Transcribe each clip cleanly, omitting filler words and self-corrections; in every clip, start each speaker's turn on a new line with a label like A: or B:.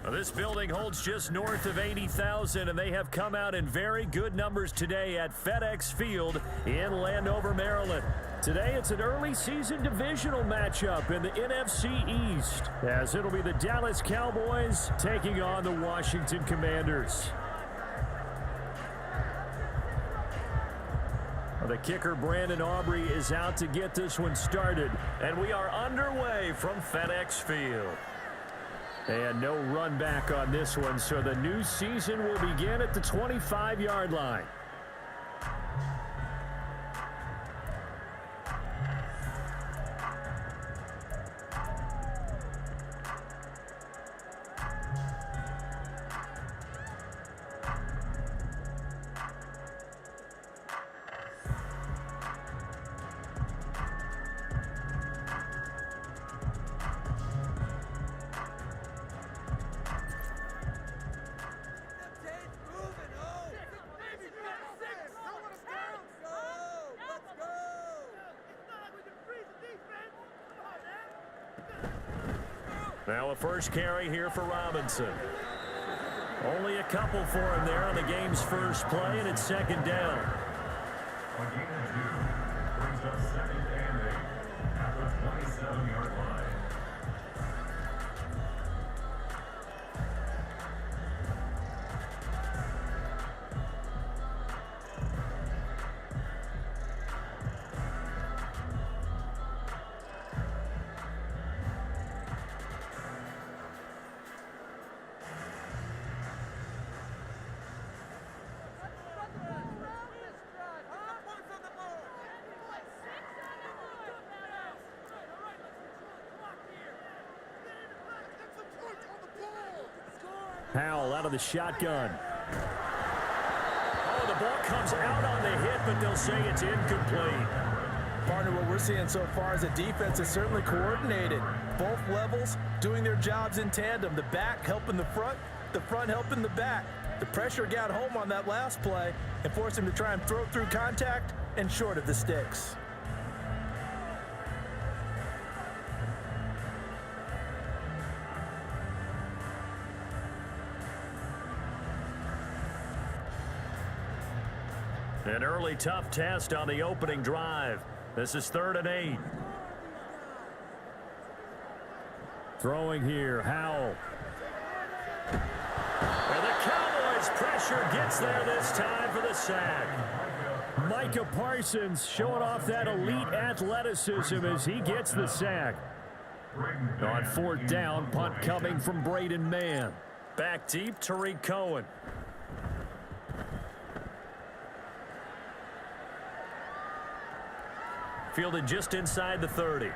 A: Well, this building holds just north of 80,000, and they have come out in very good numbers today at FedEx Field in Landover, Maryland. Today, it's an early season divisional matchup in the NFC East, as it'll be the Dallas Cowboys taking on the Washington Commanders. The kicker, Brandon Aubrey, is out to get this one started, and we are underway from FedEx Field. And no run back on this one, so the new season will begin at the 25-yard line. Now a first carry here for Robinson. Only a couple for him there on the game's first play, and it's second down.
B: On game two, brings up second and 8 at the 27-yard line.
A: Powell out of the shotgun. Oh, the ball comes out on the hit, but they'll say it's incomplete.
C: Partner, what we're seeing so far is the defense is certainly coordinated. Both levels doing their jobs in tandem. The back helping the front helping the back. The pressure got home on that last play and forced him to try and throw through contact and short of the sticks.
A: An early tough test on the opening drive. This is 3rd and 8. Throwing here, Howell. And the Cowboys pressure gets there this time for the sack. Micah Parsons showing off that elite athleticism as he gets the sack. On 4th down, punt coming from Braden Mann. Back deep, Tariq Cohen. Fielded just inside the 30.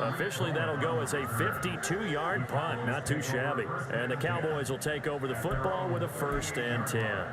A: Officially, that'll go as a 52-yard punt. Not too shabby. And the Cowboys will take over the football with a 1st and 10.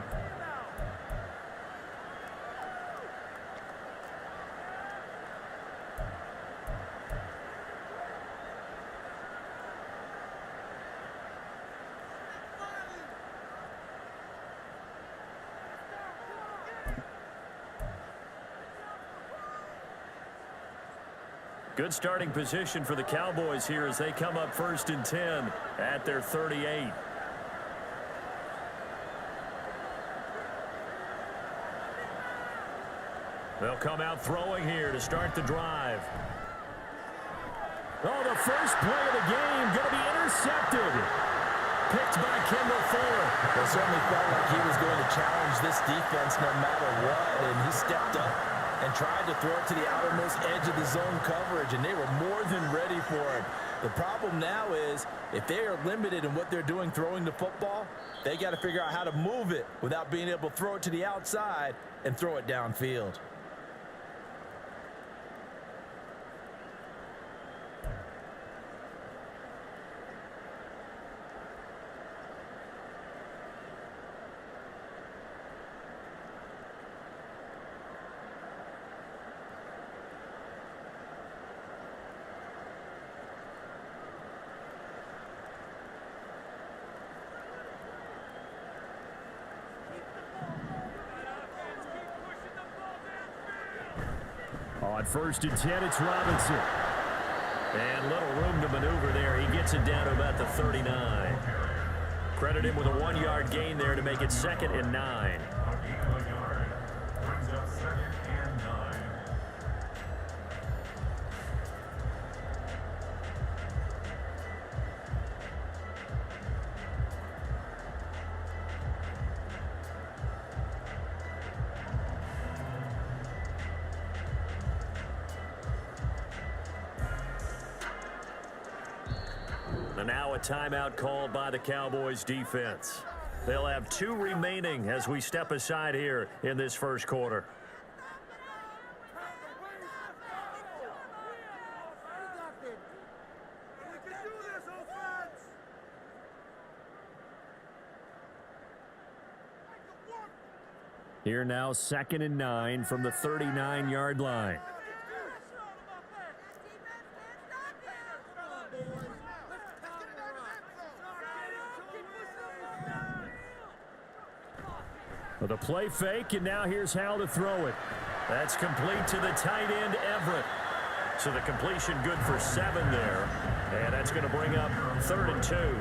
A: Good starting position for the Cowboys here as they come up 1st and 10 at their 38. They'll come out throwing here to start the drive. Oh, the first play of the game going to be intercepted. Picked by Kendall Fuller.
C: It certainly felt like he was going to challenge this defense no matter what, and he stepped up and tried to throw it to the outermost edge of the zone coverage, and they were more than ready for it. The problem now is if they are limited in what they're doing throwing the football, they got to figure out how to move it without being able to throw it to the outside and throw it downfield.
A: On 1st and 10, it's Robinson. And little room to maneuver there. He gets it down to about the 39. Credit him with a 1-yard gain there to make it 2nd and 9.
B: Brings up 2nd and 9.
A: And now a timeout called by the Cowboys defense. They'll have 2 remaining as we step aside here in this first quarter. Here now 2nd and 9 from the 39-yard line. With a play fake, and now here's how to throw it. That's complete to the tight end, Everett. So the completion good for 7 there. And that's going to bring up 3rd and 2.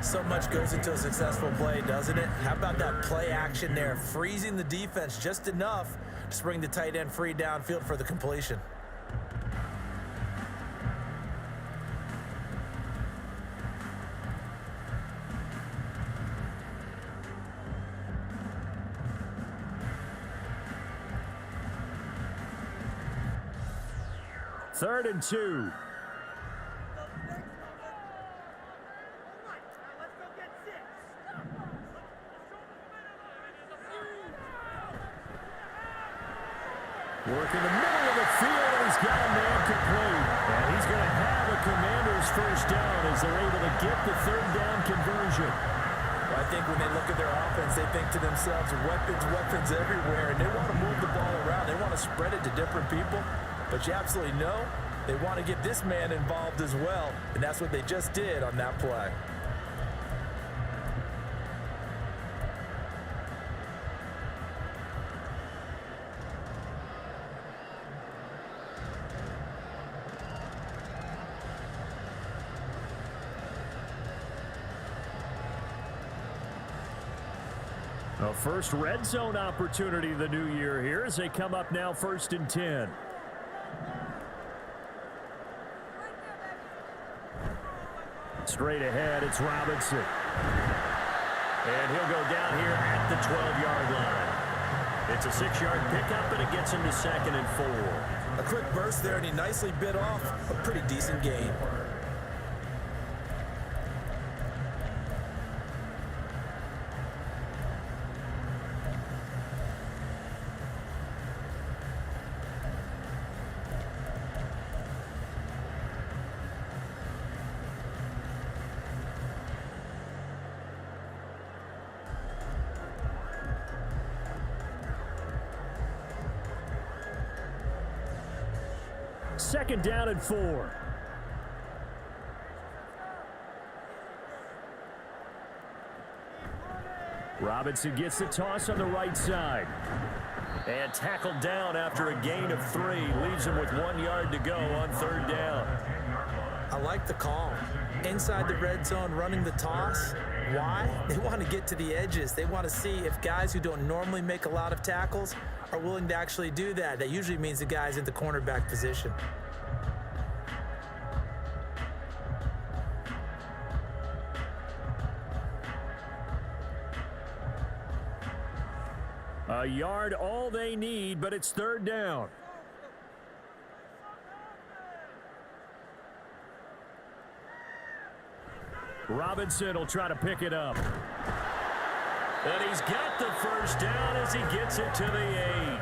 C: So much goes into a successful play, doesn't it? How about that play action there? Freezing the defense just enough to bring the tight end free downfield for the completion.
A: Third and 2. Work in the middle of the field, and he's got a man complete. And he's going to have a Commander's first down as they're able to get the 3rd down conversion.
C: Well, I think when they look at their offense, they think to themselves, weapons everywhere, and they want to move the ball around. They want to spread it to different people. But you absolutely know they want to get this man involved as well, and that's what they just did on that play.
A: A first red zone opportunity of the new year here as they come up now 1st and 10. Straight ahead, it's Robinson. And he'll go down here at the 12-yard line. It's a 6-yard pickup, and it gets him to 2nd and 4.
C: A quick burst there, and he nicely bit off a pretty decent gain.
A: Second down and 4. Robinson gets the toss on the right side. And tackled down after a gain of 3. Leaves him with 1 yard to go on 3rd down.
C: I like the call. Inside the red zone, running the toss. Why? They want to get to the edges. They want to see if guys who don't normally make a lot of tackles are willing to actually do that. That usually means the guy's in the cornerback position.
A: A yard all they need, but it's 3rd down. Robinson will try to pick it up. And he's got the first down as he gets it to the 8.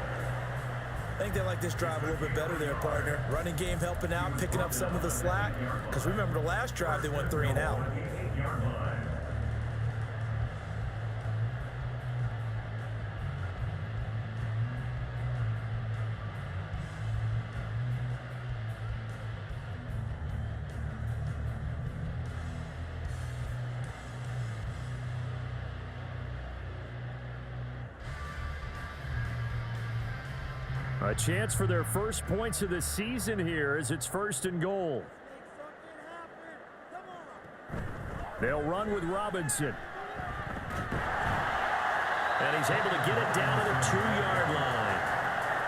C: I think they like this drive a little bit better there, partner. Running game helping out, picking up some of the slack. Because remember the last drive, they went 3 and out.
A: A chance for their first points of the season here as it's 1st and goal. They'll run with Robinson. And he's able to get it down to the 2-yard line.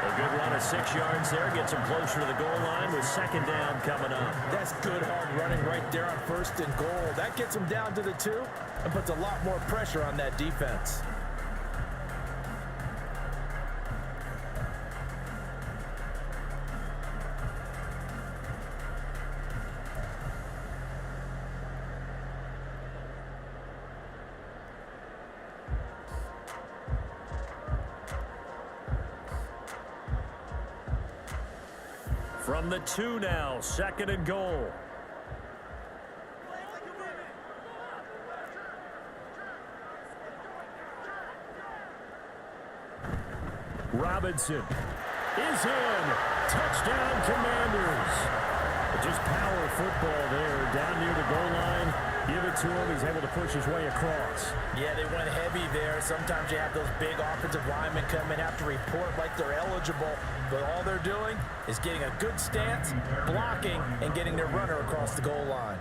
A: A good run of 6 yards there. Gets him closer to the goal line with second down coming up.
C: That's good hard running right there on 1st and goal. That gets him down to the 2 and puts a lot more pressure on that defense.
A: From the 2 now, 2nd and goal. Robinson is in. Touchdown, Commanders. Just power football there, down near the goal line. Give it to him. He's able to push his way across.
C: Yeah, they went heavy there. Sometimes you have those big offensive linemen come in, have to report like they're eligible, but all they're doing is getting a good stance, blocking, and getting their runner across the goal line.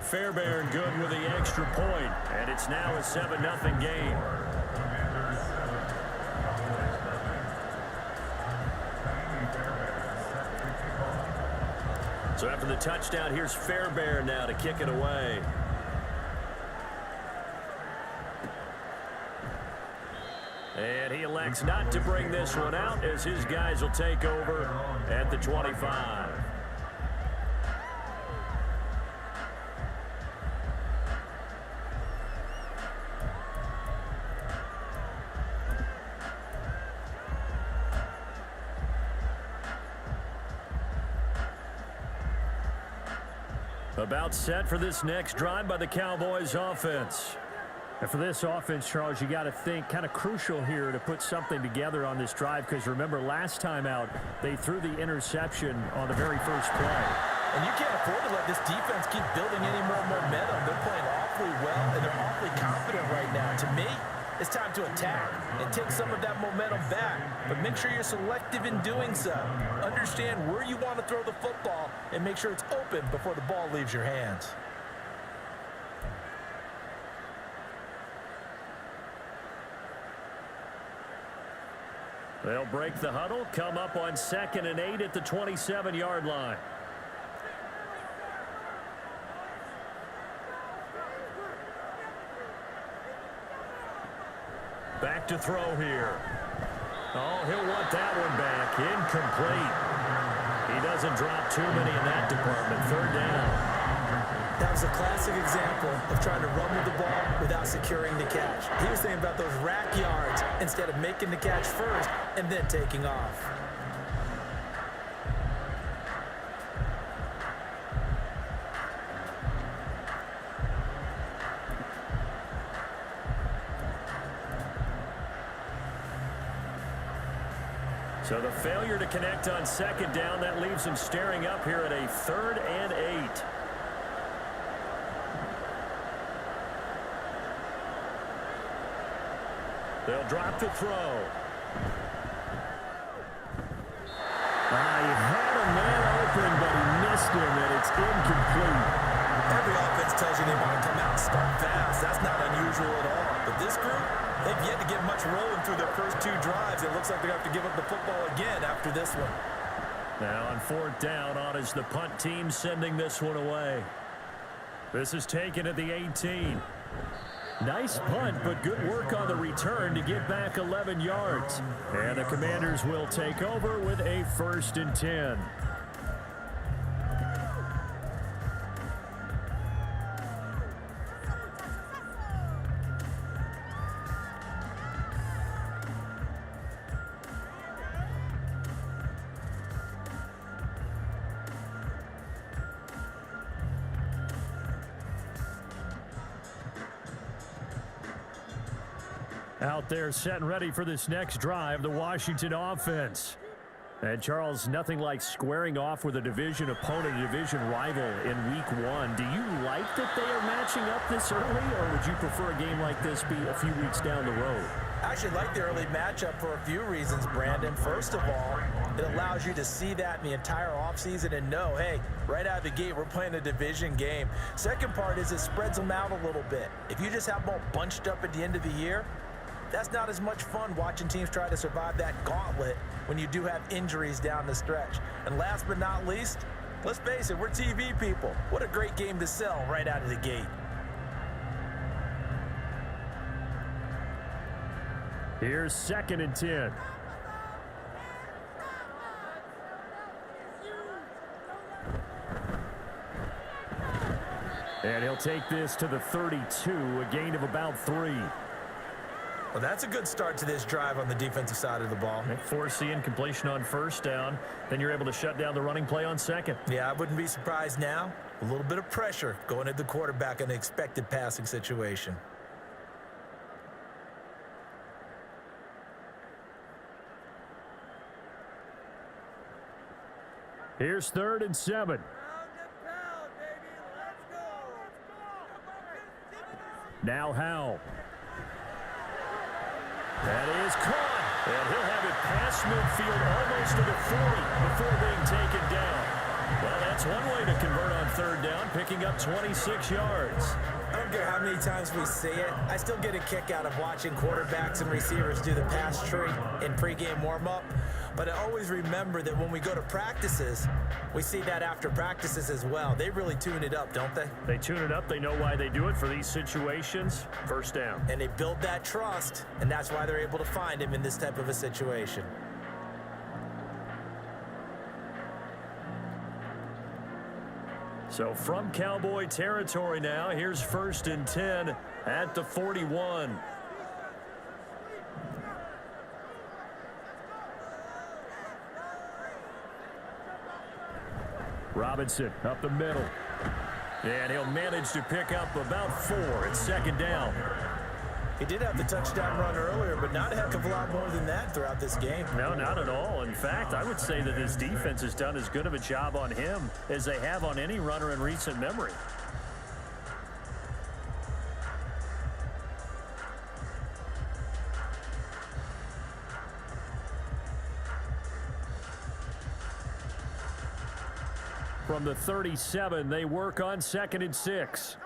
A: Fairbairn good with the extra point, and it's now a 7-0 game. So after the touchdown, here's Fairbairn now to kick it away. And he elects not to bring this one out as his guys will take over at the 25. About set for this next drive by the Cowboys offense. And for this offense, Charles, you got to think kind of crucial here to put something together on this drive, because remember last time out they threw the interception on the very first play.
C: And you can't afford to let this defense keep building any more momentum. They're playing awfully well, and they're awfully confident right now. To me, it's time to attack and take some of that momentum back. But make sure you're selective in doing so. Understand where you want to throw the football and make sure it's open before the ball leaves your hands.
A: They'll break the huddle, come up on 2nd and 8 at the 27-yard line. Back to throw here. Oh, he'll want that one back. Incomplete. He doesn't drop too many in that department. 3rd down.
C: That was a classic example of trying to run with the ball without securing the catch. He was thinking about those rack yards instead of making the catch first and then taking off.
A: So the failure to connect on 2nd down, that leaves him staring up here at a 3rd and 8. They'll drop the throw. He had a man open, but he missed him, and it's incomplete.
C: Every offense tells you they want to come out and start fast. That's not unusual at all. But this group, they've yet to get much rolling through their first 2 drives. It looks like they're going to have to give up the football again after this one.
A: Now on 4th down, on is the punt team sending this one away. This is taken at the 18. Nice punt, but good work on the return to get back 11 yards. And the Commanders will take over with a 1st and 10. Out there set and ready for this next drive, the Washington offense. And Charles, nothing like squaring off with a division opponent, a division rival in week 1. Do you like that they are matching up this early, or would you prefer a game like this be a few weeks down the road?
C: I actually like the early matchup for a few reasons, Brandon. First of all, it allows you to see that in the entire offseason and know, hey, right out of the gate, we're playing a division game. Second part is it spreads them out a little bit. If you just have them all bunched up at the end of the year, that's not as much fun watching teams try to survive that gauntlet when you do have injuries down the stretch. And last but not least, let's face it, we're TV people. What a great game to sell right out of the gate.
A: Here's 2nd and 10. And he'll take this to the 32, a gain of about 3.
C: Well, that's a good start to this drive on the defensive side of the ball.
A: Force the incompletion on 1st down. Then you're able to shut down the running play on 2nd.
C: Yeah, I wouldn't be surprised now. A little bit of pressure going at the quarterback in an expected passing situation.
A: Here's 3rd and 7. Now Howell. That is caught. And he'll have it past midfield almost to the 40 before being taken down. Well, that's one way to convert on 3rd down, picking up 26 yards.
C: I don't care how many times we see it. I still get a kick out of watching quarterbacks and receivers do the pass tree in pregame warm-up. But I always remember that when we go to practices, we see that after practices as well. They really tune it up, don't they?
A: They tune it up. They know why they do it for these situations. 1st down.
C: And they build that trust, and that's why they're able to find him in this type of a situation.
A: So from Cowboy territory now, here's 1st and 10 at the 41. Robinson up the middle. And he'll manage to pick up about 4 at 2nd down.
C: He did have the touchdown run earlier, but not a heck of a lot more than that throughout this game.
A: No, not at all. In fact, I would say that his defense has done as good of a job on him as they have on any runner in recent memory. From the 37, they work on 2nd and 6.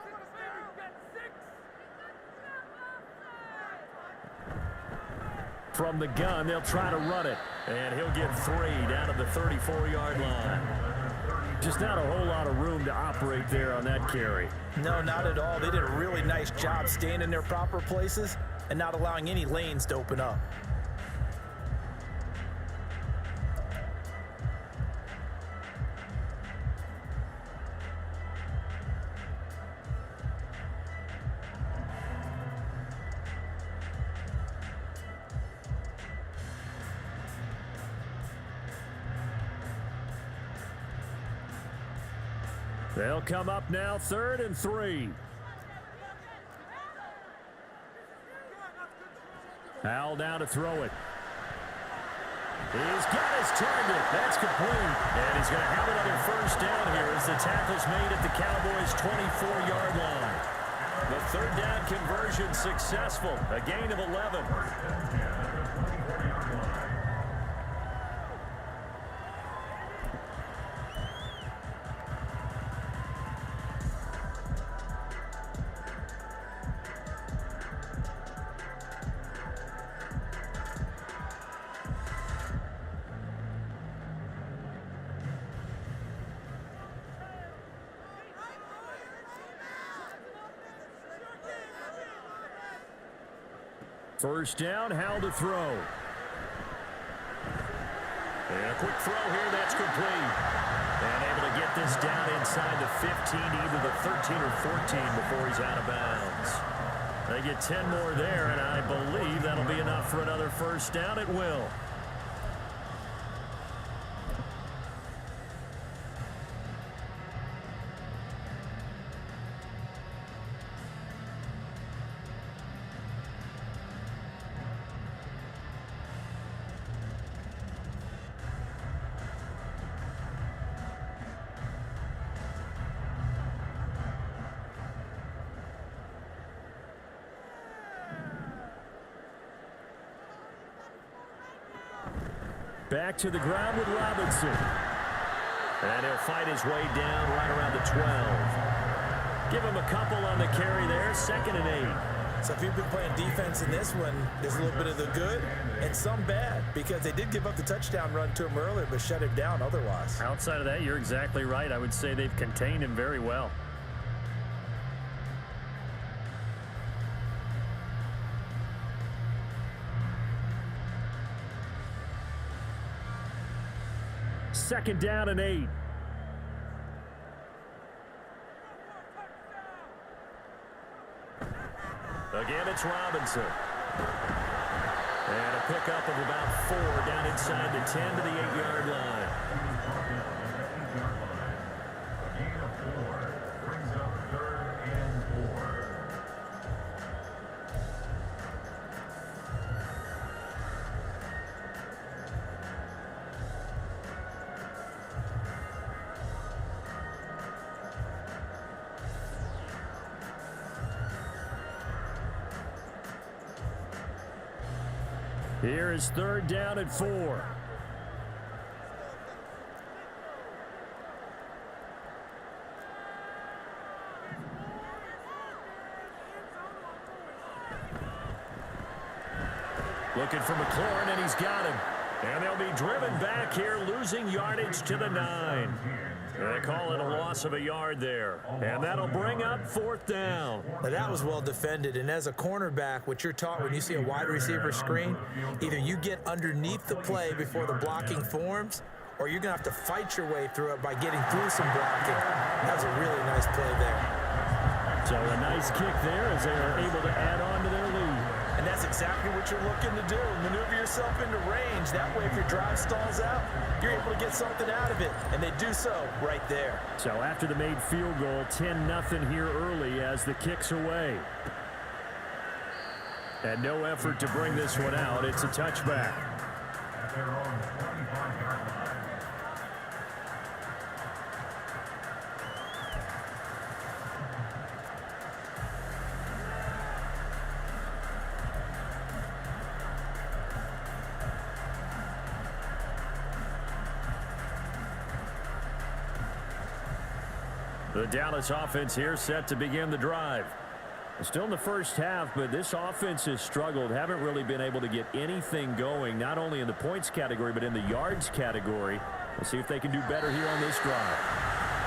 A: From the gun, they'll try to run it. And he'll get 3 down to the 34-yard line. Just not a whole lot of room to operate there on that carry.
C: No, not at all. They did a really nice job staying in their proper places and not allowing any lanes to open up.
A: They'll come up now 3rd and 3. Howell down to throw it. He's got his target. That's complete. And he's going to have another 1st down here as the tackle's made at the Cowboys' 24-yard line. The 3rd down conversion successful. A gain of 11. First down, Howell to throw. And a quick throw here, that's complete. And able to get this down inside the 15, either the 13 or 14 before he's out of bounds. They get 10 more there, and I believe that'll be enough for another 1st down. It will. Back to the ground with Robinson. And he'll fight his way down right around the 12. Give him a couple on the carry there, 2nd and 8.
C: So if you've been playing defense in this one, there's a little bit of the good and some bad, because they did give up the touchdown run to him earlier, but shut him down otherwise.
A: Outside of that, you're exactly right. I would say they've contained him very well. Second down and 8. Again, it's Robinson. And a pickup of about 4 down inside the 10 to the 8-yard line.
B: A gain of 4 brings up 3rd and 4.
A: Here is 3rd down and 4. Looking for McLaurin, and he's got him. And they'll be driven back here, losing yardage to the 9. They call it a loss of a yard there. And that'll bring up 4th down.
C: Now that was well defended, and as a cornerback, what you're taught when you see a wide receiver screen, either you get underneath the play before the blocking forms, or you're going to have to fight your way through it by getting through some blocking. That was a really nice play there.
A: So a nice kick there as they are able to add on to their lead.
C: And that's exactly what you're looking to do. Maneuver yourself into range. That way, if your drive stalls out, you're able to get something out of it. And they do so right there.
A: So after the made field goal, 10-0 here early as the kick's away. And no effort to bring this one out. It's a touchback.
B: At their own 25-yard line.
A: The Dallas offense here set to begin the drive. Still in the first half, but this offense has struggled. Haven't really been able to get anything going, not only in the points category, but in the yards category. We'll see if they can do better here on this drive.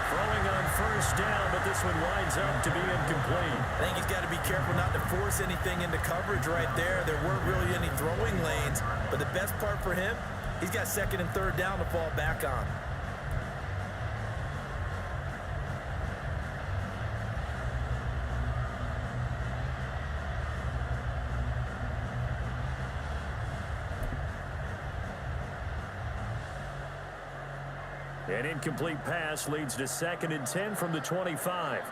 A: Throwing on 1st down, but this one winds up to be incomplete.
C: I think he's got to be careful not to force anything into coverage right there. There weren't really any throwing lanes, but the best part for him, he's got 2nd and 3rd down to fall back on.
A: An incomplete pass leads to 2nd and 10 from the 25.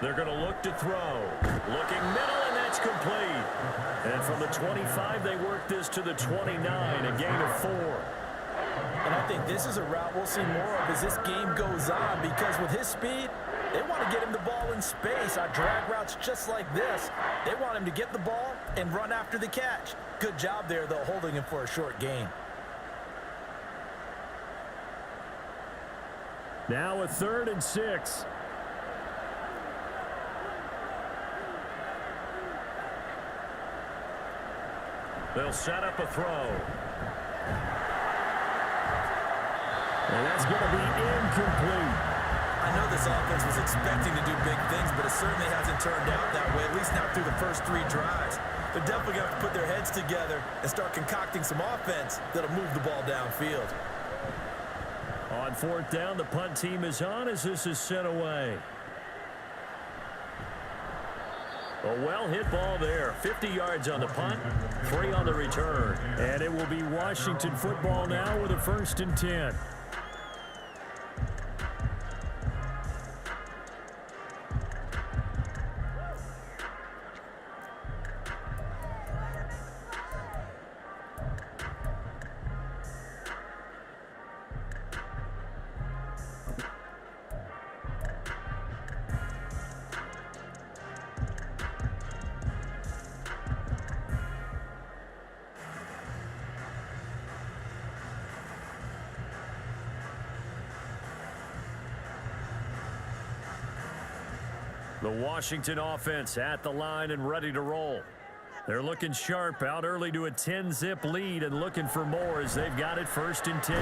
A: They're going to look to throw. Looking middle, and that's complete. And from the 25, they work this to the 29, a gain of 4.
C: And I think this is a route we'll see more of as this game goes on, because with his speed, they want to get him the ball in space on drag routes just like this. They want him to get the ball and run after the catch. Good job there, though, holding him for a short gain.
A: Now a 3rd and 6. They'll set up a throw. And that's going to be incomplete.
C: I know this offense was expecting to do big things, but it certainly hasn't turned out that way, at least not through the first 3 drives. They're definitely going to have to put their heads together and start concocting some offense that'll move the ball downfield.
A: On 4th down, the punt team is on as this is sent away. A well-hit ball there. 50 yards on the punt, 3 on the return. And it will be Washington football now with a 1st and 10. The Washington offense at the line and ready to roll. They're looking sharp, out early to a 10-zip lead and looking for more as they've got it 1st and 10.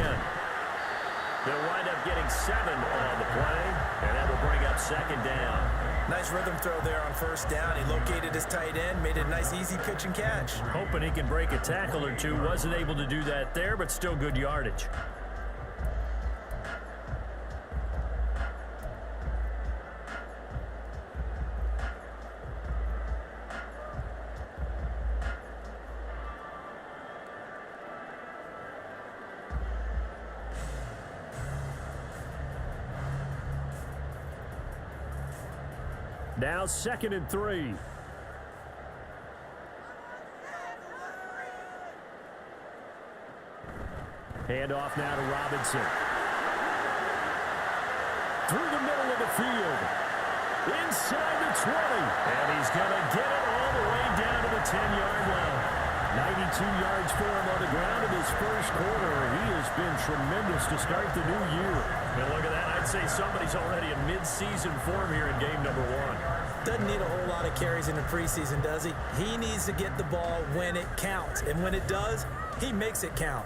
A: They'll wind up getting 7 on the play, and that will bring up 2nd down.
C: Nice rhythm throw there on 1st down. He located his tight end, made it a nice easy pitch and catch.
A: Hoping he can break a tackle or two. Wasn't able to do that there, but still good yardage. Now 2nd and 3. Handoff now to Robinson. Through the middle of the field. Inside the 20. And he's going to get it all the way down to the 10-yard line. 92 yards for him on the ground in his first quarter. He has been tremendous to start the new year. And look at that. I'd say somebody's already in mid-season form here in game number 1.
C: Doesn't need a whole lot of carries in the preseason, does he? He needs to get the ball when it counts. And when it does, he makes it count.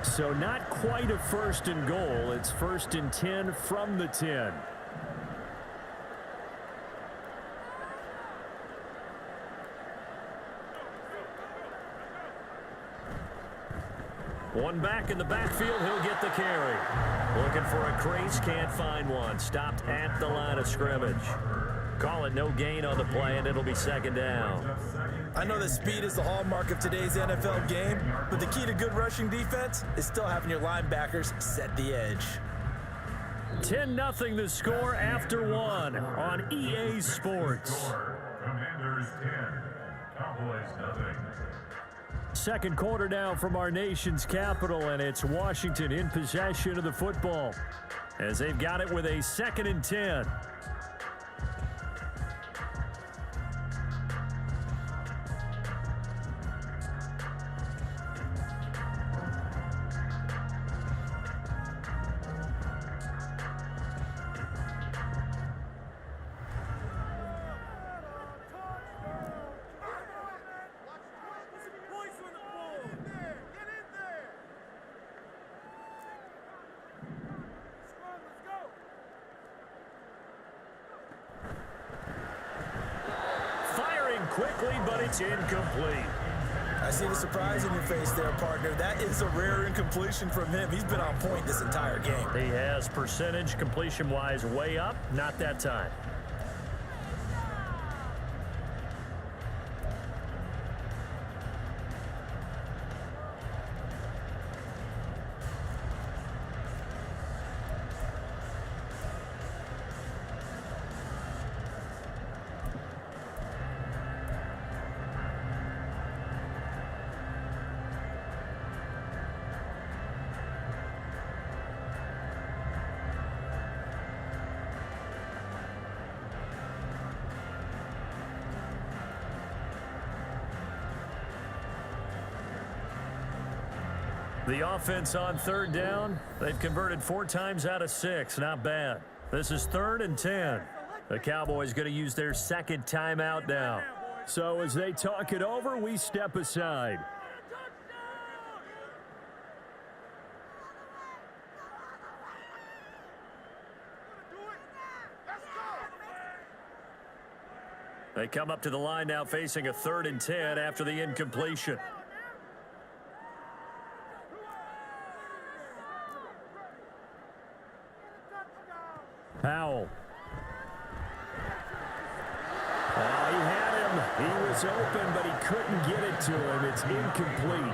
A: So not quite a 1st and goal. It's 1st and 10 from the 10. One back in the backfield. He'll get the carry. Looking for a crease. Can't find one. Stopped at the line of scrimmage. Call it no gain on the play, and it'll be 2nd down.
C: I know that speed is the hallmark of today's NFL game, but the key to good rushing defense is still having your linebackers set the edge.
A: 10-0 the score after 1 on EA Sports.
B: Commanders 10, Cowboys 0.
A: 2nd quarter now from our nation's capital, and it's Washington in possession of the football as they've got it with a 2nd and 10. Quickly, but it's incomplete.
C: I see the surprise in your face there, partner. That is a rare incompletion from him. He's been on point this entire game.
A: He has percentage completion-wise way up. Not that time. The offense on 3rd down, they've converted 4 times out of 6. Not bad. This is 3rd and 10. The Cowboys going to use their 2nd timeout now. So as they talk it over, we step aside. They come up to the line now facing a 3rd and 10 after the incompletion. Powell. Oh, he had him. He was open, but he couldn't get it to him. It's incomplete.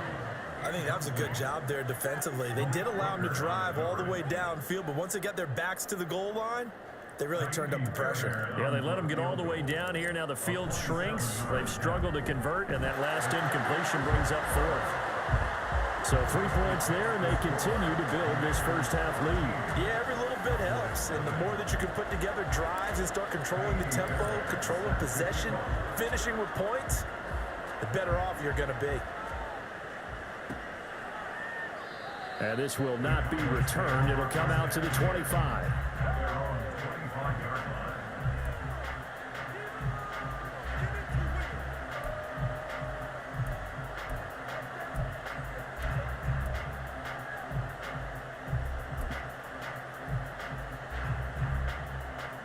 C: I think that was a good job there defensively. They did allow him to drive all the way downfield, but once they got their backs to the goal line, they really turned up the pressure.
A: Yeah, they let him get all the way down here. Now the field shrinks. They've struggled to convert, and that last incompletion brings up 4th. So 3 points there, and they continue to build this first half lead.
C: Yeah, every little bit helps, and the more that you can put together drives and start controlling the tempo, controlling possession, finishing with points, the better off you're going to be.
A: And this will not be returned. It'll come out to the 25.
B: They're on the 25-yard line.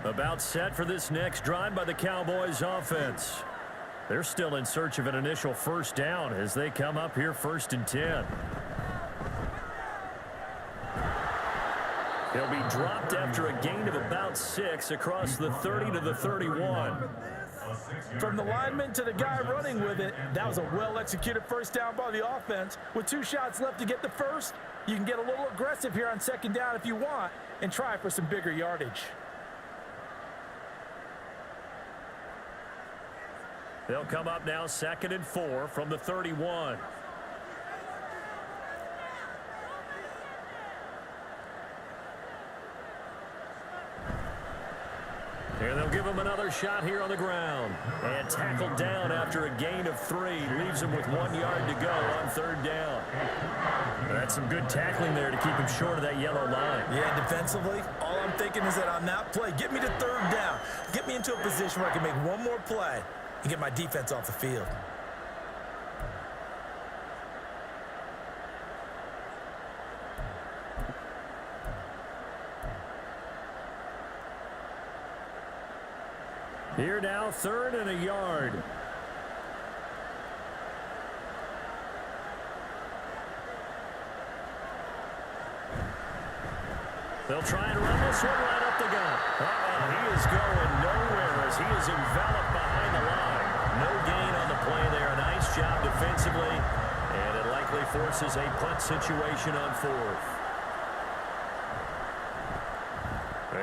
A: About set for this next drive by the Cowboys offense. They're still in search of an initial first down as they come up here 1st and 10. He'll be dropped after a gain of about 6 across the 30 to the 31.
C: From the lineman to the guy running with it, that was a well-executed first down by the offense. With 2 shots left to get the first, you can get a little aggressive here on 2nd down if you want and try for some bigger yardage.
A: They'll come up now 2nd and 4 from the 31. And they'll give him another shot here on the ground. And tackled down after a gain of 3. Leaves him with 1 yard to go on 3rd down. That's some good tackling there to keep him short of that yellow line.
C: Yeah, defensively, all I'm thinking is that on that play, get me to 3rd down. Get me into a position where I can make one more play and get my defense off the field.
A: Here now, 3rd and a yard. They'll try and run this one right up the gut. He is going nowhere as he is enveloped behind the line. No gain on the play there. A nice job defensively, and it likely forces a punt situation on 4th.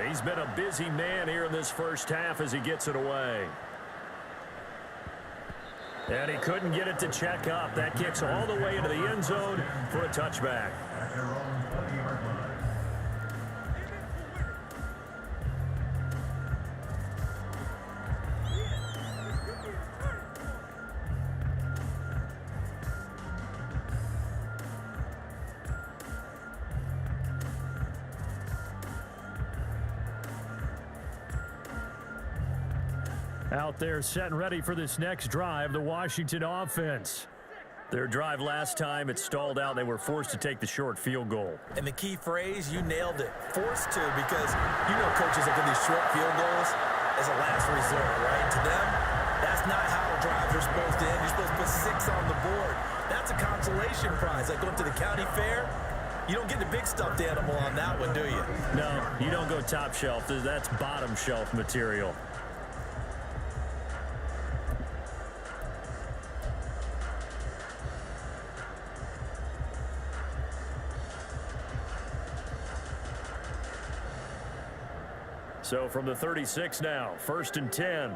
A: He's been a busy man here in this first half as he gets it away. And he couldn't get it to check up. That kicks all the way into the end zone for a touchback.
B: At their own 20-yard line.
A: Out there set and ready for this next drive, the Washington offense. Their drive last time, it stalled out. They were forced to take the short field goal.
C: And the key phrase, you nailed it. Forced to, because you know coaches look at these short field goals as a last resort, right? To them, that's not how drives are supposed to end. You're supposed to put 6 on the board. That's a consolation prize. Like going to the county fair, you don't get the big stuffed animal on that one, do you?
A: No, you don't go top shelf. That's bottom shelf material. So from the 36 now, 1st and 10.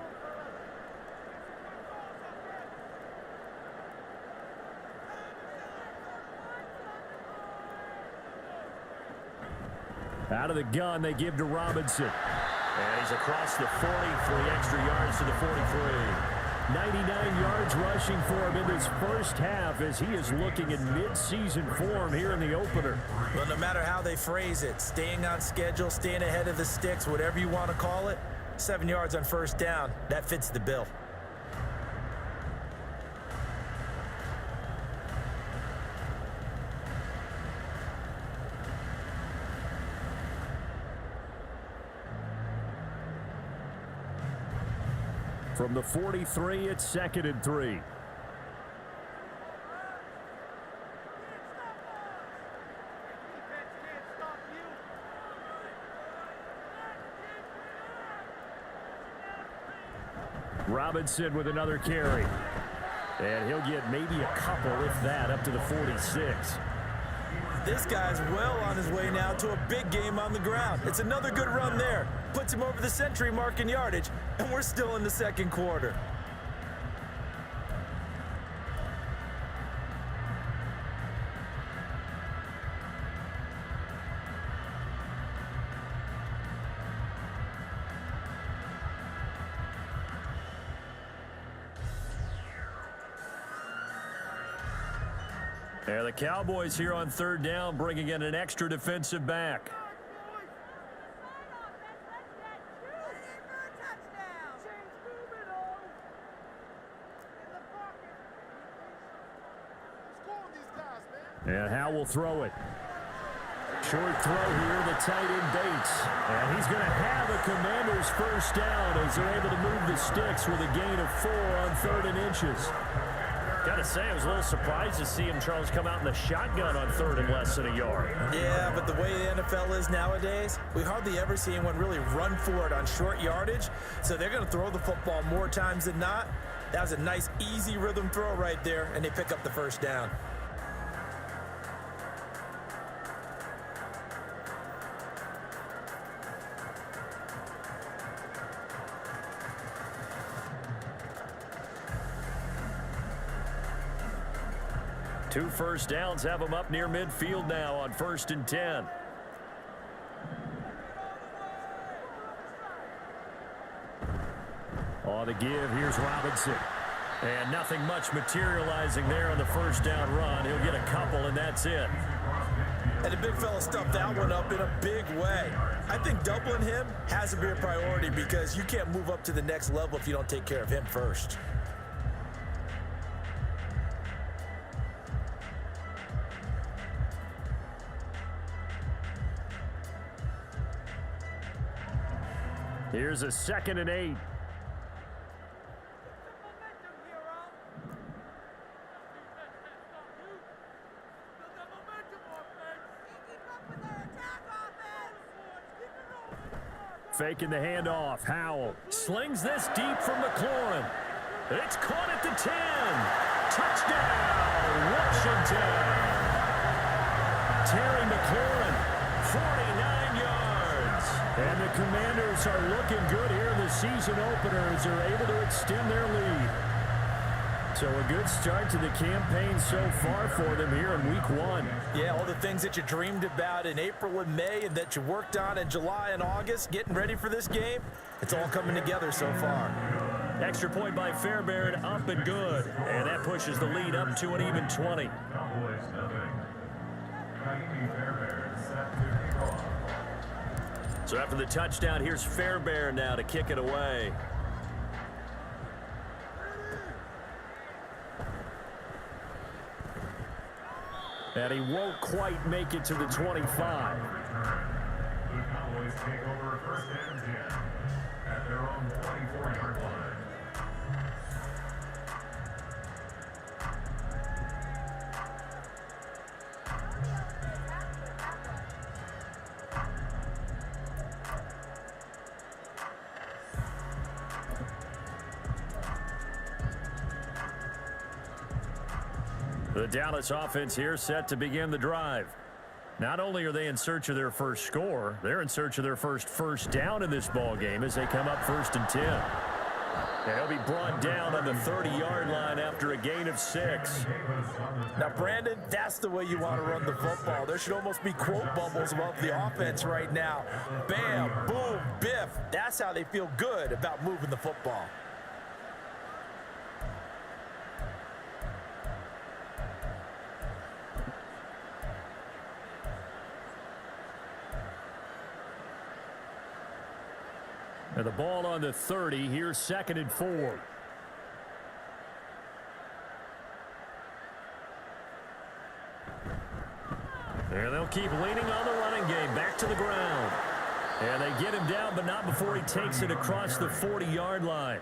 A: Out of the gun, they give to Robinson. And he's across the 40 for the extra yards to the 43. 99 yards rushing for him in this first half as he is looking in mid-season form here in the opener.
C: Well, no matter how they phrase it, staying on schedule, staying ahead of the sticks, whatever you want to call it, 7 yards on 1st down, that fits the bill.
A: From the 43, it's 2nd and 3. Robinson with another carry. And he'll get maybe a couple, if that, up to the 46.
C: This guy's well on his way now to a big game on the ground. It's another good run there. Puts him over the century mark in yardage, and we're still in the 2nd quarter.
A: And the Cowboys here on third down bringing in an extra defensive back. And Howe will throw it. Short throw here, the tight end Bates. And he's going to have a Commanders first down as they're able to move the sticks with a gain of 4 on 3rd and inches. Got to say, I was a little surprised to see him, Charles, come out in the shotgun on 3rd and less than a yard.
C: Yeah, but the way the NFL is nowadays, we hardly ever see anyone really run for it on short yardage. So they're going to throw the football more times than not. That was a nice, easy rhythm throw right there, and they pick up the first down.
A: Two first downs have them up near midfield now on 1st and 10. On the give, here's Robinson. And nothing much materializing there on the first down run. He'll get a couple, and that's it.
C: And the big fella stuffed that one up in a big way. I think doubling him has to be a priority because you can't move up to the next level if you don't take care of him first.
A: Here's a 2nd and 8. Faking the handoff. Howell slings this deep from McLaurin. It's caught at the 10. Touchdown, Washington. Terry McLaurin, 49 yards. And the Commanders are looking good here in the season opener as they're able to extend their lead. So a good start to the campaign so far for them here in week 1.
C: Yeah, all the things that you dreamed about in April and May and that you worked on in July and August, getting ready for this game, it's all coming together so far.
A: Extra point by Fairbairn, up and good. And that pushes the lead up to an even 20. So after the touchdown, here's Fairbairn now to kick it away. And he won't quite make it to the 25.
B: The Cowboys take over 1st and 10 at their own 24-yard line.
A: The Dallas offense here set to begin the drive. Not only are they in search of their first score, they're in search of their first down in this ball game as they come up 1st and 10. And he'll be brought down on the 30-yard line after a gain of 6.
C: Now, Brandon, that's the way you want to run the football. There should almost be quote bubbles above the offense right now. Bam, boom, biff. That's how they feel good about moving the football.
A: And the ball on the 30. Here's 2nd and 4. And they'll keep leaning on the running game. Back to the ground. And they get him down, but not before he takes it across the 40-yard line.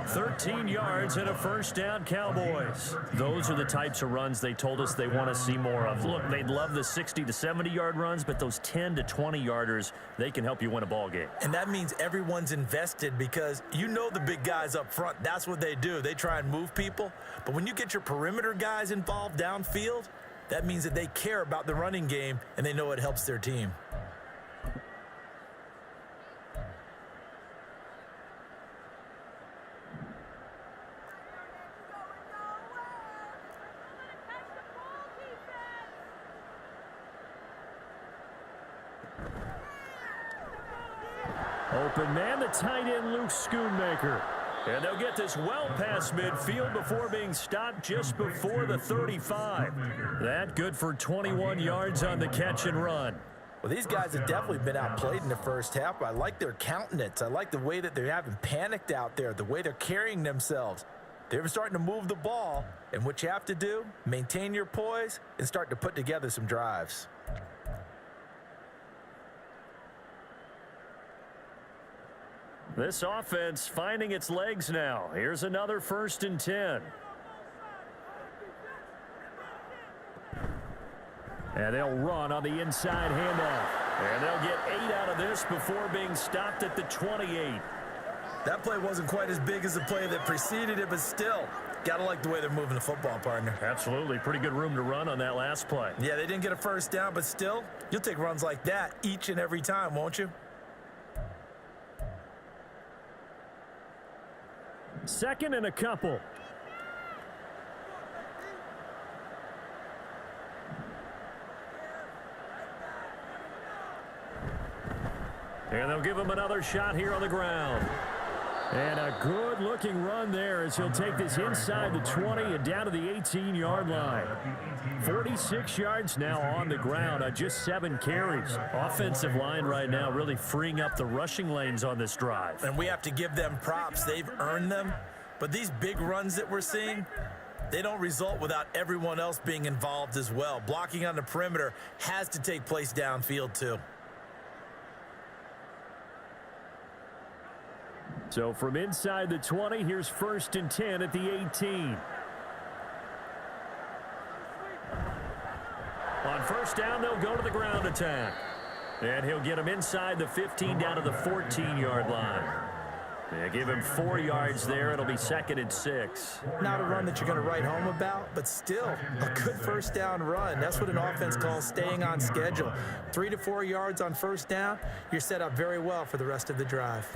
A: 13 yards and a first down, Cowboys. Those are the types of runs they told us they want to see more of. Look, they'd love the 60 to 70-yard runs, but those 10 to 20-yarders, they can help you win a ball game.
C: And that means everyone's invested because you know the big guys up front, that's what they do. They try and move people. But when you get your perimeter guys involved downfield, that means that they care about the running game and they know it helps their team.
A: Open man, the tight end, Luke Schoonmaker. And they'll get this well past midfield before being stopped just before the 35. That good for 21 yards on the catch and run.
C: Well, these guys have definitely been outplayed in the first half, but I like their countenance. I like the way that they haven't panicked out there, the way they're carrying themselves. They're starting to move the ball, and what you have to do, maintain your poise and start to put together some drives.
A: This offense finding its legs now. Here's another 1st and 10. And they'll run on the inside handoff. And they'll get 8 out of this before being stopped at the 28.
C: That play wasn't quite as big as the play that preceded it, but still, got to like the way they're moving the football, partner.
A: Absolutely. Pretty good room to run on that last play.
C: Yeah, they didn't get a first down, but still, you'll take runs like that each and every time, won't you?
A: 2nd and a couple. And they'll give him another shot here on the ground. And a good-looking run there as he'll take this inside the 20 and down to the 18-yard line. 46 yards now on the ground on just 7 carries. Offensive line right now really freeing up the rushing lanes on this drive.
C: And we have to give them props. They've earned them. But these big runs that we're seeing, they don't result without everyone else being involved as well. Blocking on the perimeter has to take place downfield too.
A: So from inside the 20, here's 1st and 10 at the 18. On 1st down, they'll go to the ground attack. And he'll get him inside the 15 down to the 14-yard line. They give him 4 yards there. It'll be 2nd and 6.
C: Not a run that you're going to write home about, but still a good first down run. That's what an offense calls staying on schedule. 3 to 4 yards on 1st down, you're set up very well for the rest of the drive.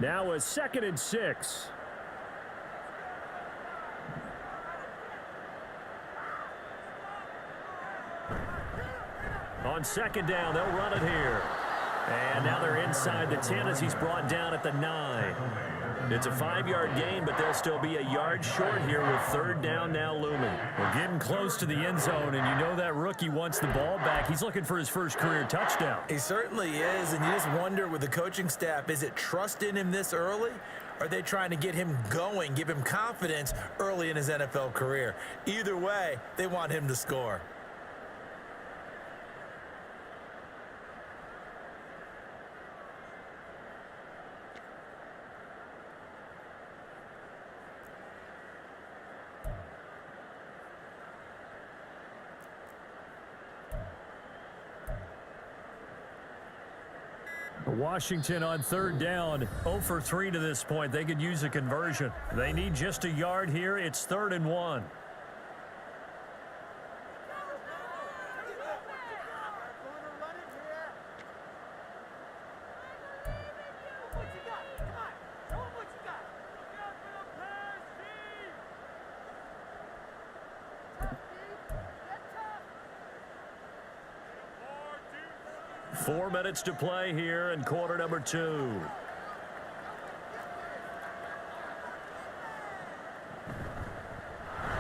A: Now a 2nd and 6. On 2nd down, they'll run it here. And now they're inside the 10 as he's brought down at the 9. It's a 5-yard gain, but they'll still be a yard short here with 3rd down now looming. We're getting close to the end zone, and you know that rookie wants the ball back. He's looking for his first career touchdown.
C: He certainly is, and you just wonder with the coaching staff, is it trust in him this early? Or are they trying to get him going, give him confidence early in his NFL career? Either way, they want him to score.
A: Washington on 3rd down, 0 for 3 to this point. They could use a conversion. They need just a yard here. It's 3rd and 1. Four minutes to play here in quarter number 2.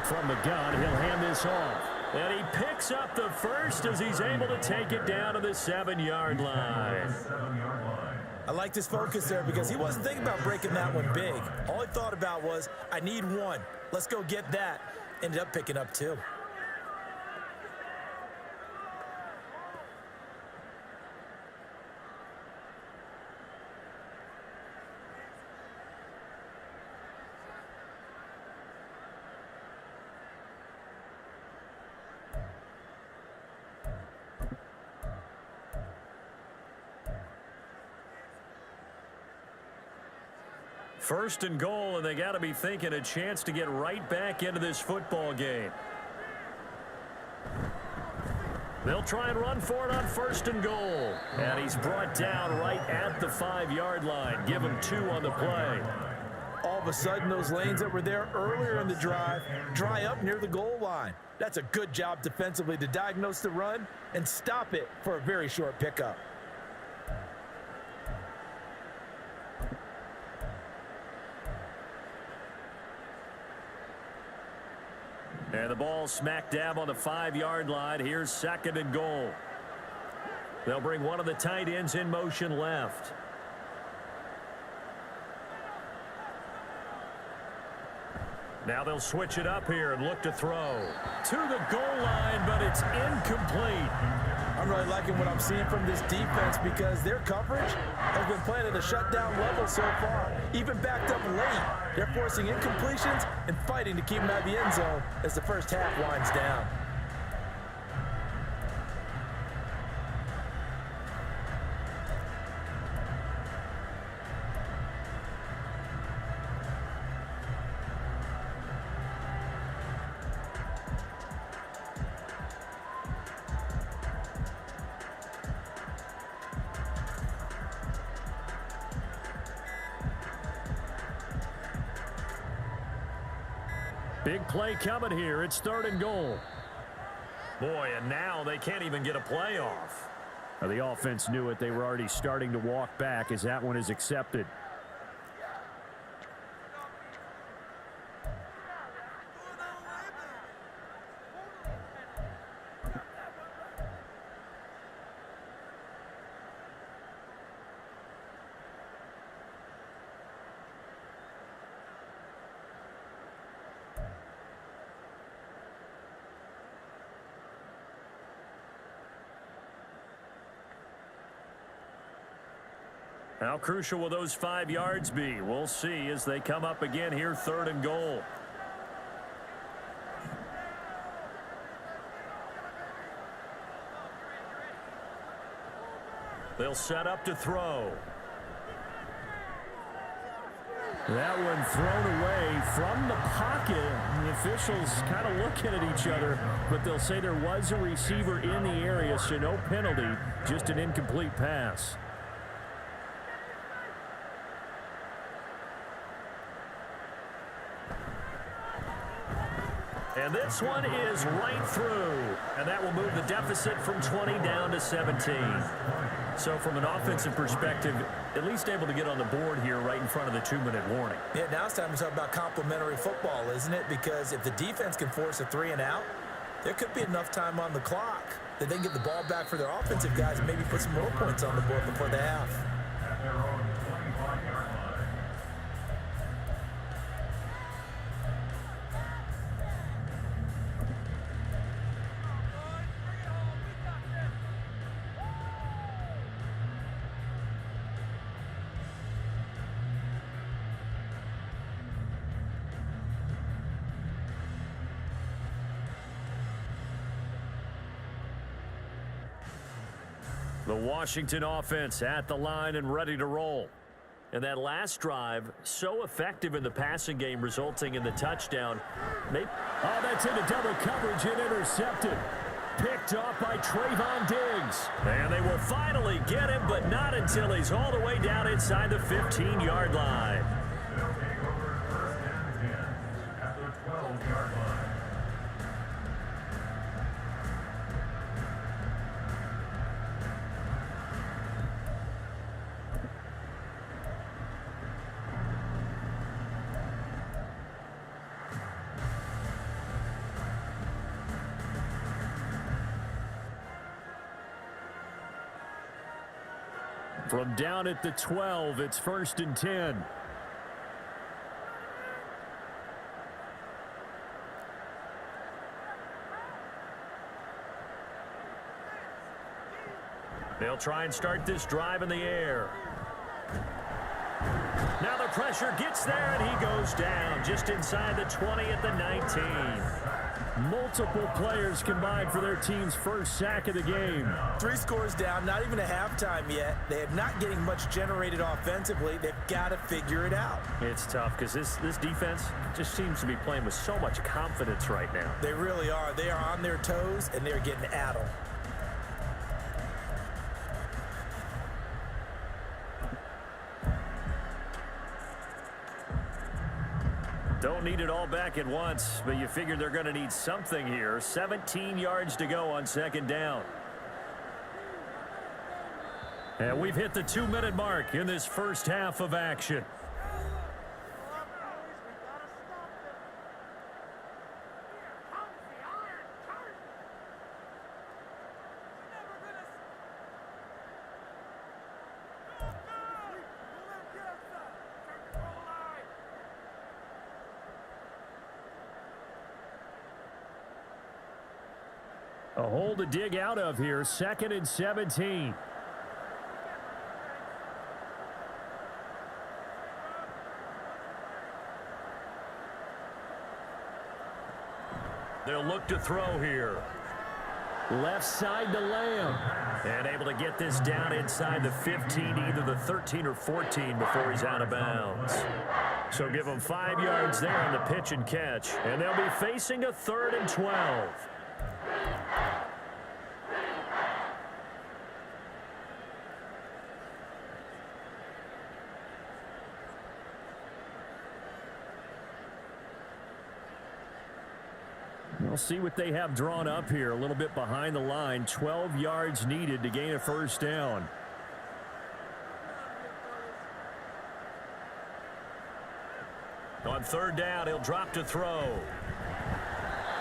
A: From the gun, he'll hand this off. And he picks up the first as he's able to take it down to the 7-yard line.
C: I like his focus there because he wasn't thinking about breaking that one big. All he thought about was, I need 1. Let's go get that. Ended up picking up 2.
A: First and goal, and they got to be thinking a chance to get right back into this football game. They'll try and run for it on 1st and goal. And he's brought down right at the 5-yard line. Give him 2 on the play.
C: All of a sudden, those lanes that were there earlier in the drive dry up near the goal line. That's a good job defensively to diagnose the run and stop it for a very short pickup.
A: And the ball smack dab on the 5-yard line. Here's 2nd and goal. They'll bring one of the tight ends in motion left. Now they'll switch it up here and look to throw. To the goal line, but it's incomplete.
C: I'm really liking what I'm seeing from this defense because their coverage has been playing at a shutdown level so far. Even backed up late, they're forcing incompletions and fighting to keep them out of the end zone as the first half winds down.
A: Big play coming here. It's 3rd and goal. Boy, and now they can't even get a play off. Now, the offense knew it. They were already starting to walk back as that one is accepted. How crucial will those 5 yards be? We'll see as they come up again here, 3rd and goal. They'll set up to throw. That one thrown away from the pocket. The officials kind of looking at each other, but they'll say there was a receiver in the area, so no penalty, just an incomplete pass. And this one is right through. And that will move the deficit from 20 down to 17. So from an offensive perspective, at least able to get on the board here right in front of the 2-minute warning.
C: Yeah, now it's time to talk about complementary football, isn't it? Because if the defense can force a 3 and out, there could be enough time on the clock that they can get the ball back for their offensive guys and maybe put some more points on the board before the half.
B: At their own 25-yard line.
A: The Washington offense at the line and ready to roll. And that last drive, so effective in the passing game, resulting in the touchdown. Oh, that's into double coverage and intercepted. Picked off by Trayvon Diggs. And they will finally get him, but not until he's all the way down inside the 15-yard line.
B: They'll take over 1st and 10 at the 12-yard line.
A: From down at the 12, it's 1st and 10. They'll try and start this drive in the air. Now the pressure gets there, and he goes down just inside the 20 at the 19. Multiple players combined for their team's first sack of the game.
C: 3 scores down, not even a halftime yet. They are not getting much generated offensively. They've got to figure it out.
A: It's tough because this defense just seems to be playing with so much confidence right now.
C: They really are. They are on their toes, and they're getting addled.
A: Don't need it all back at once, but you figure they're going to need something here. 17 yards to go on second down. And we've hit the 2-minute mark in this first half of action. A hole to dig out of here, 2nd and 17. They'll look to throw here. Left side to Lamb. And able to get this down inside the 15, either the 13 or 14 before he's out of bounds. So give him 5 yards there on the pitch and catch. And they'll be facing a 3rd and 12. We'll see what they have drawn up here. A little bit behind the line. 12 yards needed to gain a first down. On 3rd down, he'll drop to throw.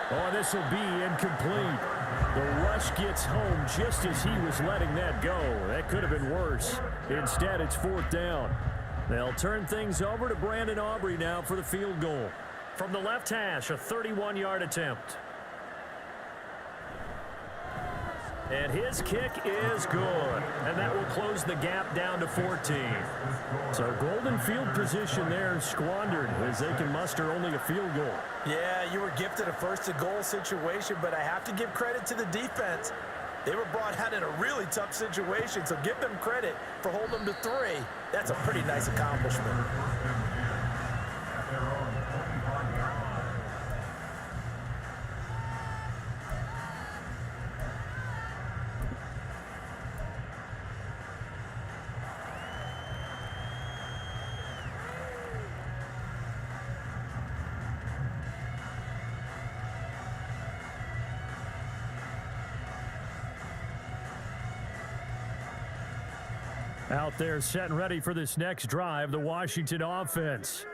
A: Oh, this will be incomplete. The rush gets home just as he was letting that go. That could have been worse. Instead, it's 4th down. They'll turn things over to Brandon Aubrey now for the field goal. From the left hash, a 31-yard attempt. And his kick is good. And that will close the gap down to 14. So golden field position there squandered as they can muster only a field goal.
C: Yeah, you were gifted a first-to-goal situation, but I have to give credit to the defense. They were brought out in a really tough situation, so give them credit for holding them to 3. That's a pretty nice accomplishment.
A: Out there set and ready for this next drive, the Washington offense.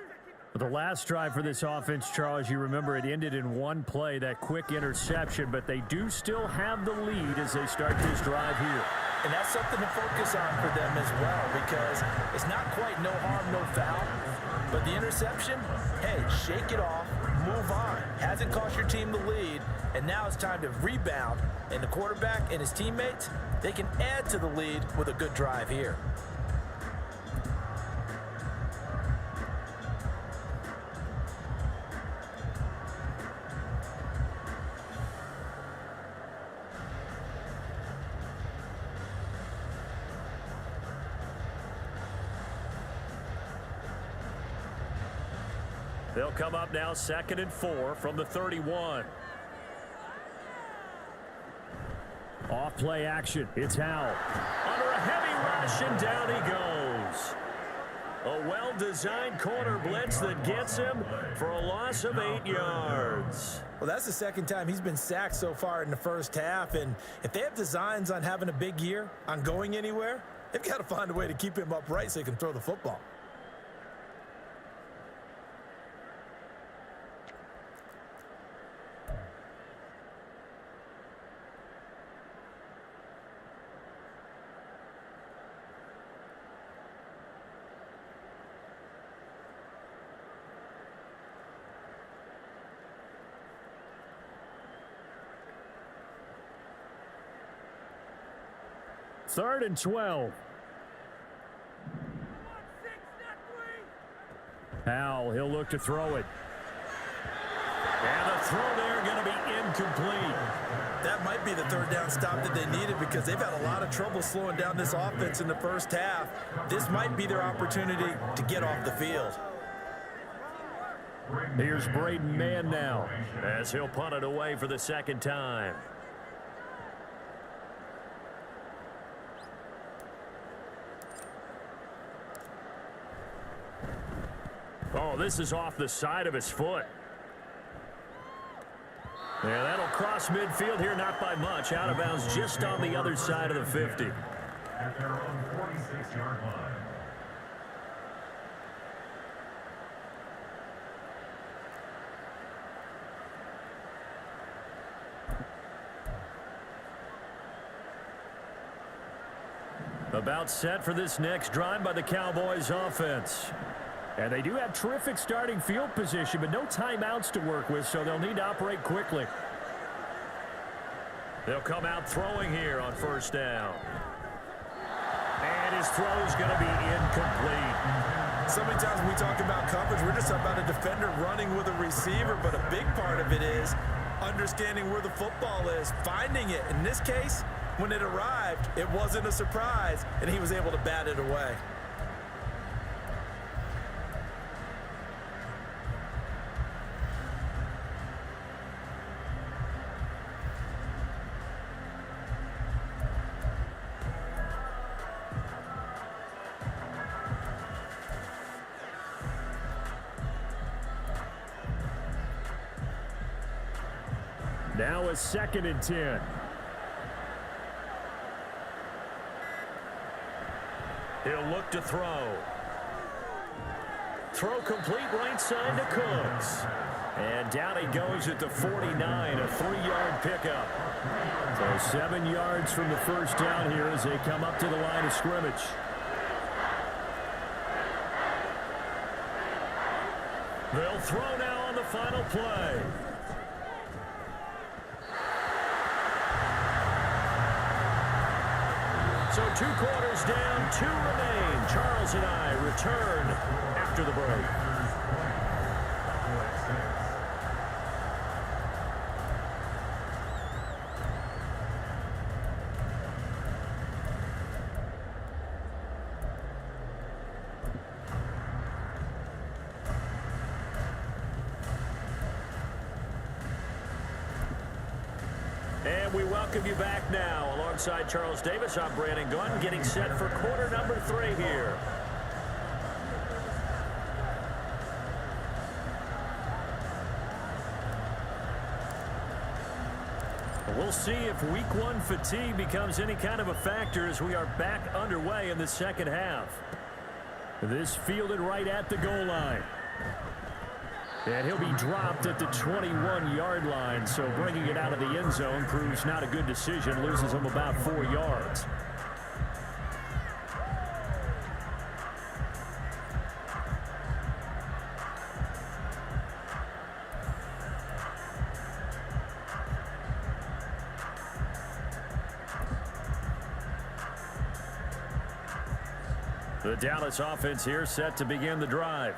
A: The last drive for this offense, Charles, you remember it ended in one play, that quick interception, but they do still have the lead as they start this drive here.
C: And that's something to focus on for them as well, because it's not quite no harm, no foul. But the interception, hey, shake it off, move on. Hasn't cost your team the lead, and now it's time to rebound. And the quarterback and his teammates, they can add to the lead with a good drive here.
A: They'll come up now 2nd and 4 from the 31. Off play action. It's Howell. Under a heavy rush, and down he goes. A well-designed corner blitz that gets him for a loss of 8 yards.
C: Well, that's the second time he's been sacked so far in the first half. And if they have designs on having a big year, on going anywhere, they've got to find a way to keep him upright so he can throw the football.
A: Third and 12. Howell, he'll look to throw it. And the throw there going to be incomplete.
C: That might be the third down stop that they needed, because they've had a lot of trouble slowing down this offense in the first half. This might be their opportunity to get off the field.
A: Here's Braden Mann now as he'll punt it away for the second time. Oh, this is off the side of his foot. Yeah, that'll cross midfield here, not by much. Out of bounds just on the other side of the 50.
B: At their own 46-yard line.
A: About set for this next drive by the Cowboys offense. And they do have terrific starting field position, but no timeouts to work with, so they'll need to operate quickly. They'll come out throwing here on first down. And his throw is going to be incomplete.
C: So many times when we talk about coverage, we're just about a defender running with a receiver, but a big part of it is understanding where the football is, finding it. In this case, when it arrived, it wasn't a surprise, and he was able to bat it away.
A: Now a 2nd and 10. He'll look to throw. Throw complete right side to Cooks. And down he goes at the 49, a 3-yard pickup. So 7 yards from the first down here as they come up to the line of scrimmage. They'll throw now on the final play. So 2 quarters down, 2 remain. Charles and I return after the break. And we welcome you back now. Alongside Charles Davis, I'm Brandon Gunn, getting set for quarter number 3 here. We'll see if week 1 fatigue becomes any kind of a factor as we are back underway in the second half. This fielded right at the goal line. And he'll be dropped at the 21-yard line, so bringing it out of the end zone proves not a good decision, loses him about 4 yards. The Dallas offense here set to begin the drive.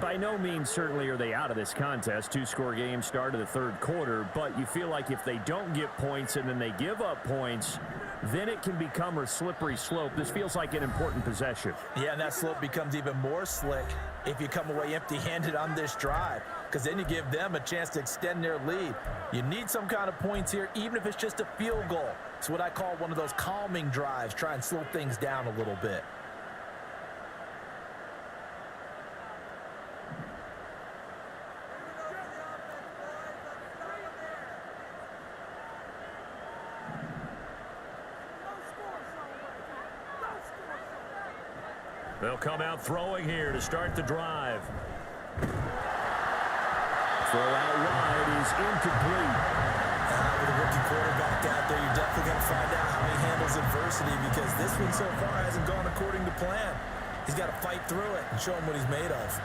A: By no means certainly are they out of this contest. 2-score game start of the 3rd quarter, but you feel like if they don't get points and then they give up points, then it can become a slippery slope. This feels like an important possession.
C: Yeah, and that slope becomes even more slick if you come away empty-handed on this drive, because then you give them a chance to extend their lead. You need some kind of points here, even if it's just a field goal. It's what I call one of those calming drives, try and slow things down a little bit.
A: They'll come out throwing here to start the drive. Throw out wide is incomplete.
C: With a rookie quarterback out there, you're definitely going to find out how he handles adversity, because this one so far hasn't gone according to plan. He's got to fight through it and show him what he's made of.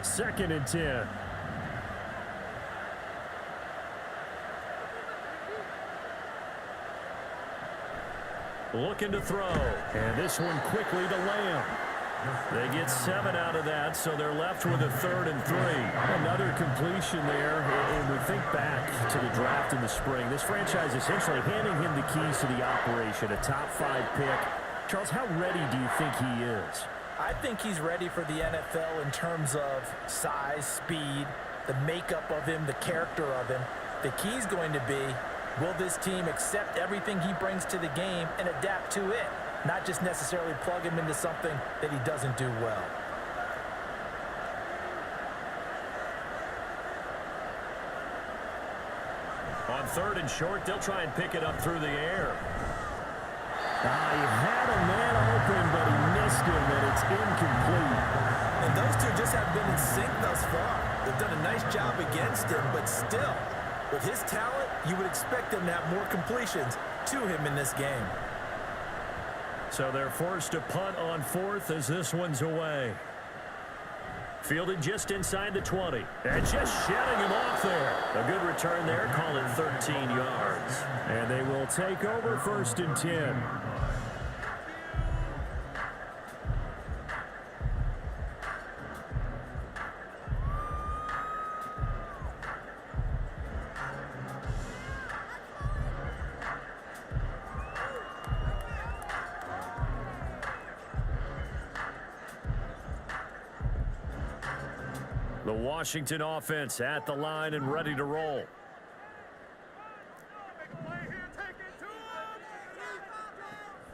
A: Second and 10. Looking to throw. And this one quickly to Lamb. They get 7 out of that, so they're left with a 3rd and 3. Another completion there, and we think back to the draft in the spring. This franchise essentially handing him the keys to the operation, a top 5 pick. Charles, how ready do you think he is?
C: I think he's ready for the NFL in terms of size, speed, the makeup of him, the character of him. The key is going to be, will this team accept everything he brings to the game and adapt to it, not just necessarily plug him into something that he doesn't do well.
A: On 3rd and short, they'll try and pick it up through the air. He had a man open, but he missed him, and it's incomplete.
C: And those two just have been in sync thus far. They've done a nice job against him, but still, with his talent, you would expect them to have more completions to him in this game.
A: So they're forced to punt on 4th as this one's away. Fielded just inside the 20. And just shedding him off there. A good return there, call it 13 yards. And they will take over 1st and 10. The Washington offense at the line and ready to roll.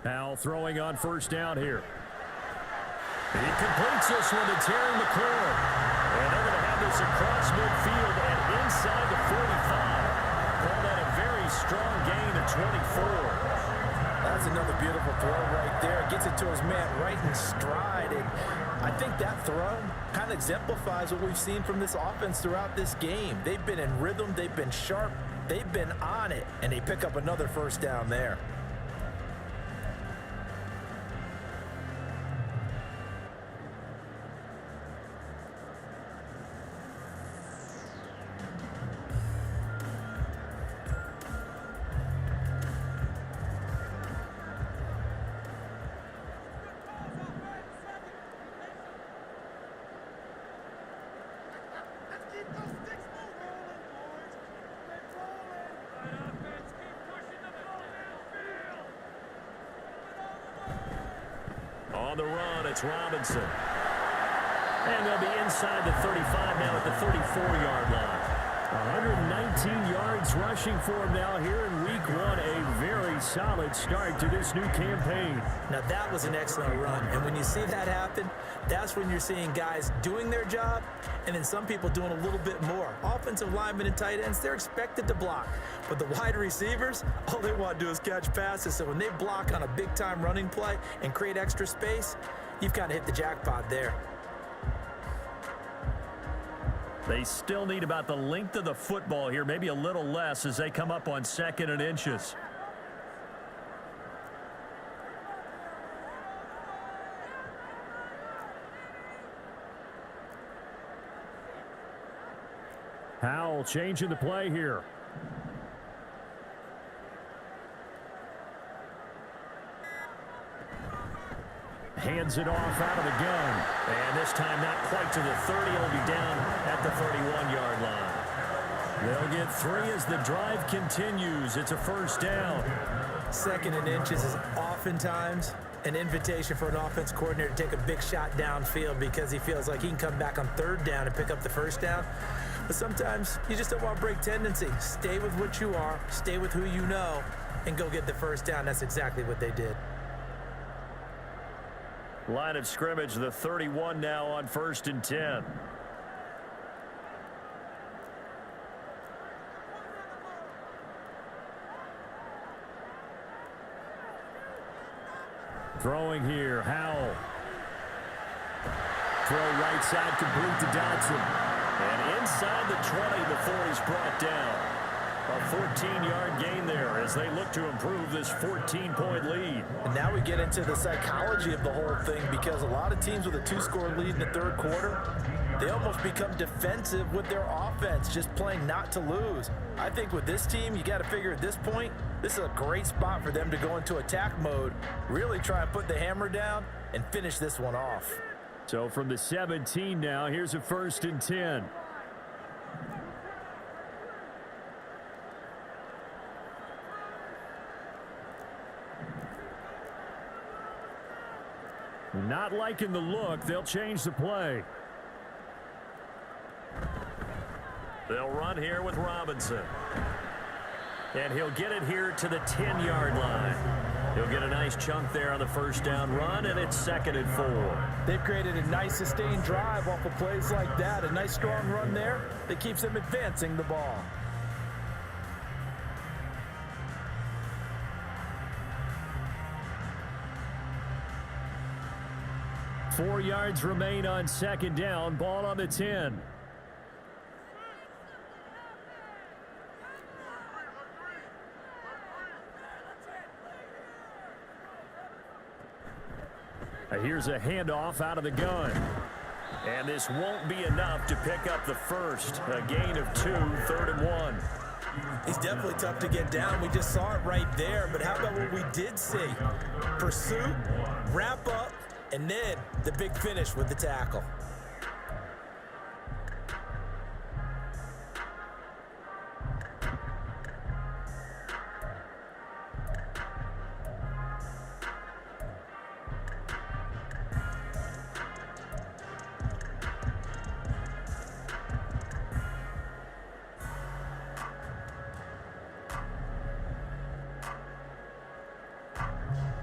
A: Powell throwing on 1st down here. He completes this one to Terry McLaurin. And they're going to have this across midfield and inside the 45. Call that a very strong gain of 24.
C: That's another beautiful throw right there. Gets it to his man right in stride. And I think that throw kind of exemplifies what we've seen from this offense throughout this game. They've been in rhythm. They've been sharp. They've been on it. And they pick up another 1st down there.
A: On the run, it's Robinson. And they'll be inside the 35 now at the 34-yard line. 119 yards rushing for him now here in week 1. A very solid start to this new campaign.
C: Now that was an excellent run. And when you see that happen, that's when you're seeing guys doing their job and then some people doing a little bit more. Offensive linemen and tight ends, they're expected to block. But the wide receivers, all they want to do is catch passes. So when they block on a big-time running play and create extra space, you've kind of hit the jackpot there.
A: They still need about the length of the football here, maybe a little less as they come up on 2nd and inches. Powell changing the play here. Hands it off out of the gun. And this time not quite to the 30. It'll be down at the 31-yard line. They'll get 3 as the drive continues. It's a 1st down.
C: 2nd and inches is oftentimes an invitation for an offense coordinator to take a big shot downfield because he feels like he can come back on 3rd down and pick up the 1st down. But sometimes you just don't want to break tendency. Stay with what you are, stay with who you know, and go get the 1st down. That's exactly what they did.
A: Line of scrimmage, the 31 now on 1st and 10. Throwing here, Howell. Throw right side complete to Dodson. And inside the 20 before he's brought down. A 14-yard gain there as they look to improve this 14-point lead.
C: And now we get into the psychology of the whole thing because a lot of teams with a 2-score lead in the 3rd quarter, they almost become defensive with their offense, just playing not to lose. I think with this team, you got to figure at this point, this is a great spot for them to go into attack mode, really try and put the hammer down and finish this one off.
A: So from the 17 now, here's a 1st and 10. Not liking the look. They'll change the play. They'll run here with Robinson. And he'll get it here to the 10-yard line. He'll get a nice chunk there on the first down run, and it's 2nd and 4.
C: They've created a nice sustained drive off of plays like that. A nice strong run there that keeps them advancing the ball.
A: Four yards remain on 2nd down. Ball on the 10. Here's a handoff out of the gun. And this won't be enough to pick up the first. A gain of 2, 3rd and 1.
C: He's definitely tough to get down. We just saw it right there. But how about what we did see? Pursuit, wrap up, and then the big finish with the tackle.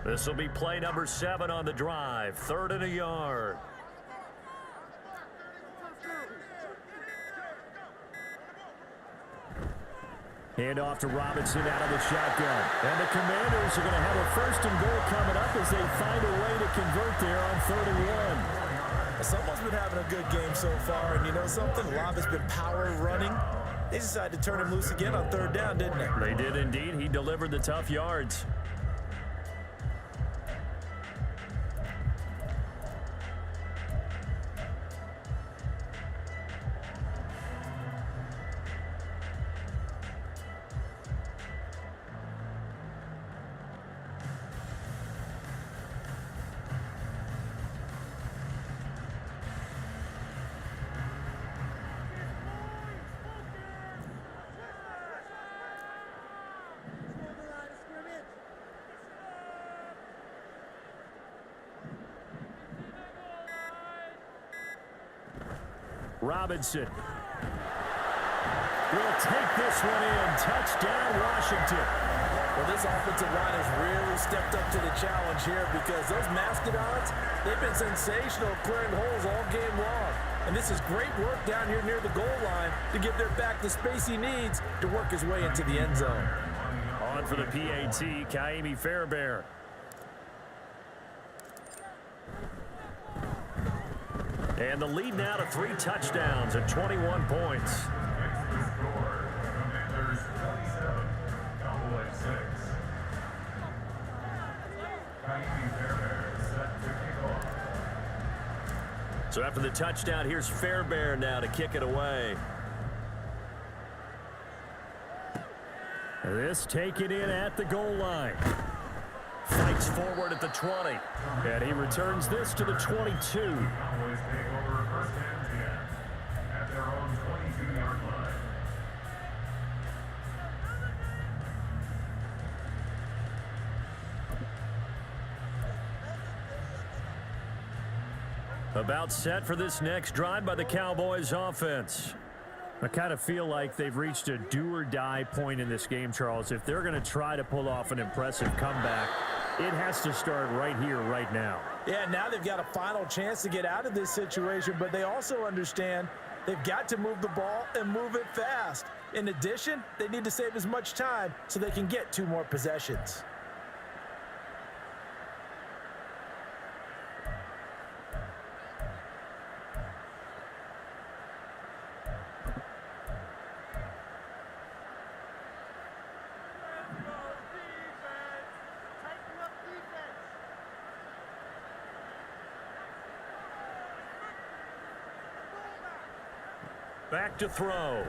A: This will be play number 7 on the drive. 3rd and a yard. Hand off to Robinson out of the shotgun. And the Commanders are going to have a 1st and goal coming up as they find a way to convert there on 3rd and 1.
C: Someone's been having a good game so far, and you know something? A lot has been power running. They decided to turn him loose again on 3rd down, didn't they?
A: They did indeed. He delivered the tough yards. Robinson will take this one in. Touchdown, Washington.
C: Well, this offensive line has really stepped up to the challenge here because those Mastodons, they've been sensational clearing holes all game long. And this is great work down here near the goal line to give their back the space he needs to work his way into the end zone.
A: On for the PAT, Kaimi Fairbairn. And the lead now to 3 touchdowns at 21 points.
B: Commanders 27, Cowboys 6. Kaimi Fairbairn set to kick off.
A: So after the touchdown, here's Fairbairn now to kick it away. This taken in at the goal line. Fights forward at the 20. And he returns this to the 22.
B: Cowboys take over 1st and 10 at their own 22-yard line.
A: About set for this next drive by the Cowboys offense. I kind of feel like they've reached a do-or-die point in this game, Charles. If they're going to try to pull off an impressive comeback, it has to start right here, right now.
C: Yeah, now they've got a final chance to get out of this situation, but they also understand they've got to move the ball and move it fast. In addition, they need to save as much time so they can get 2 more possessions.
A: Back to throw.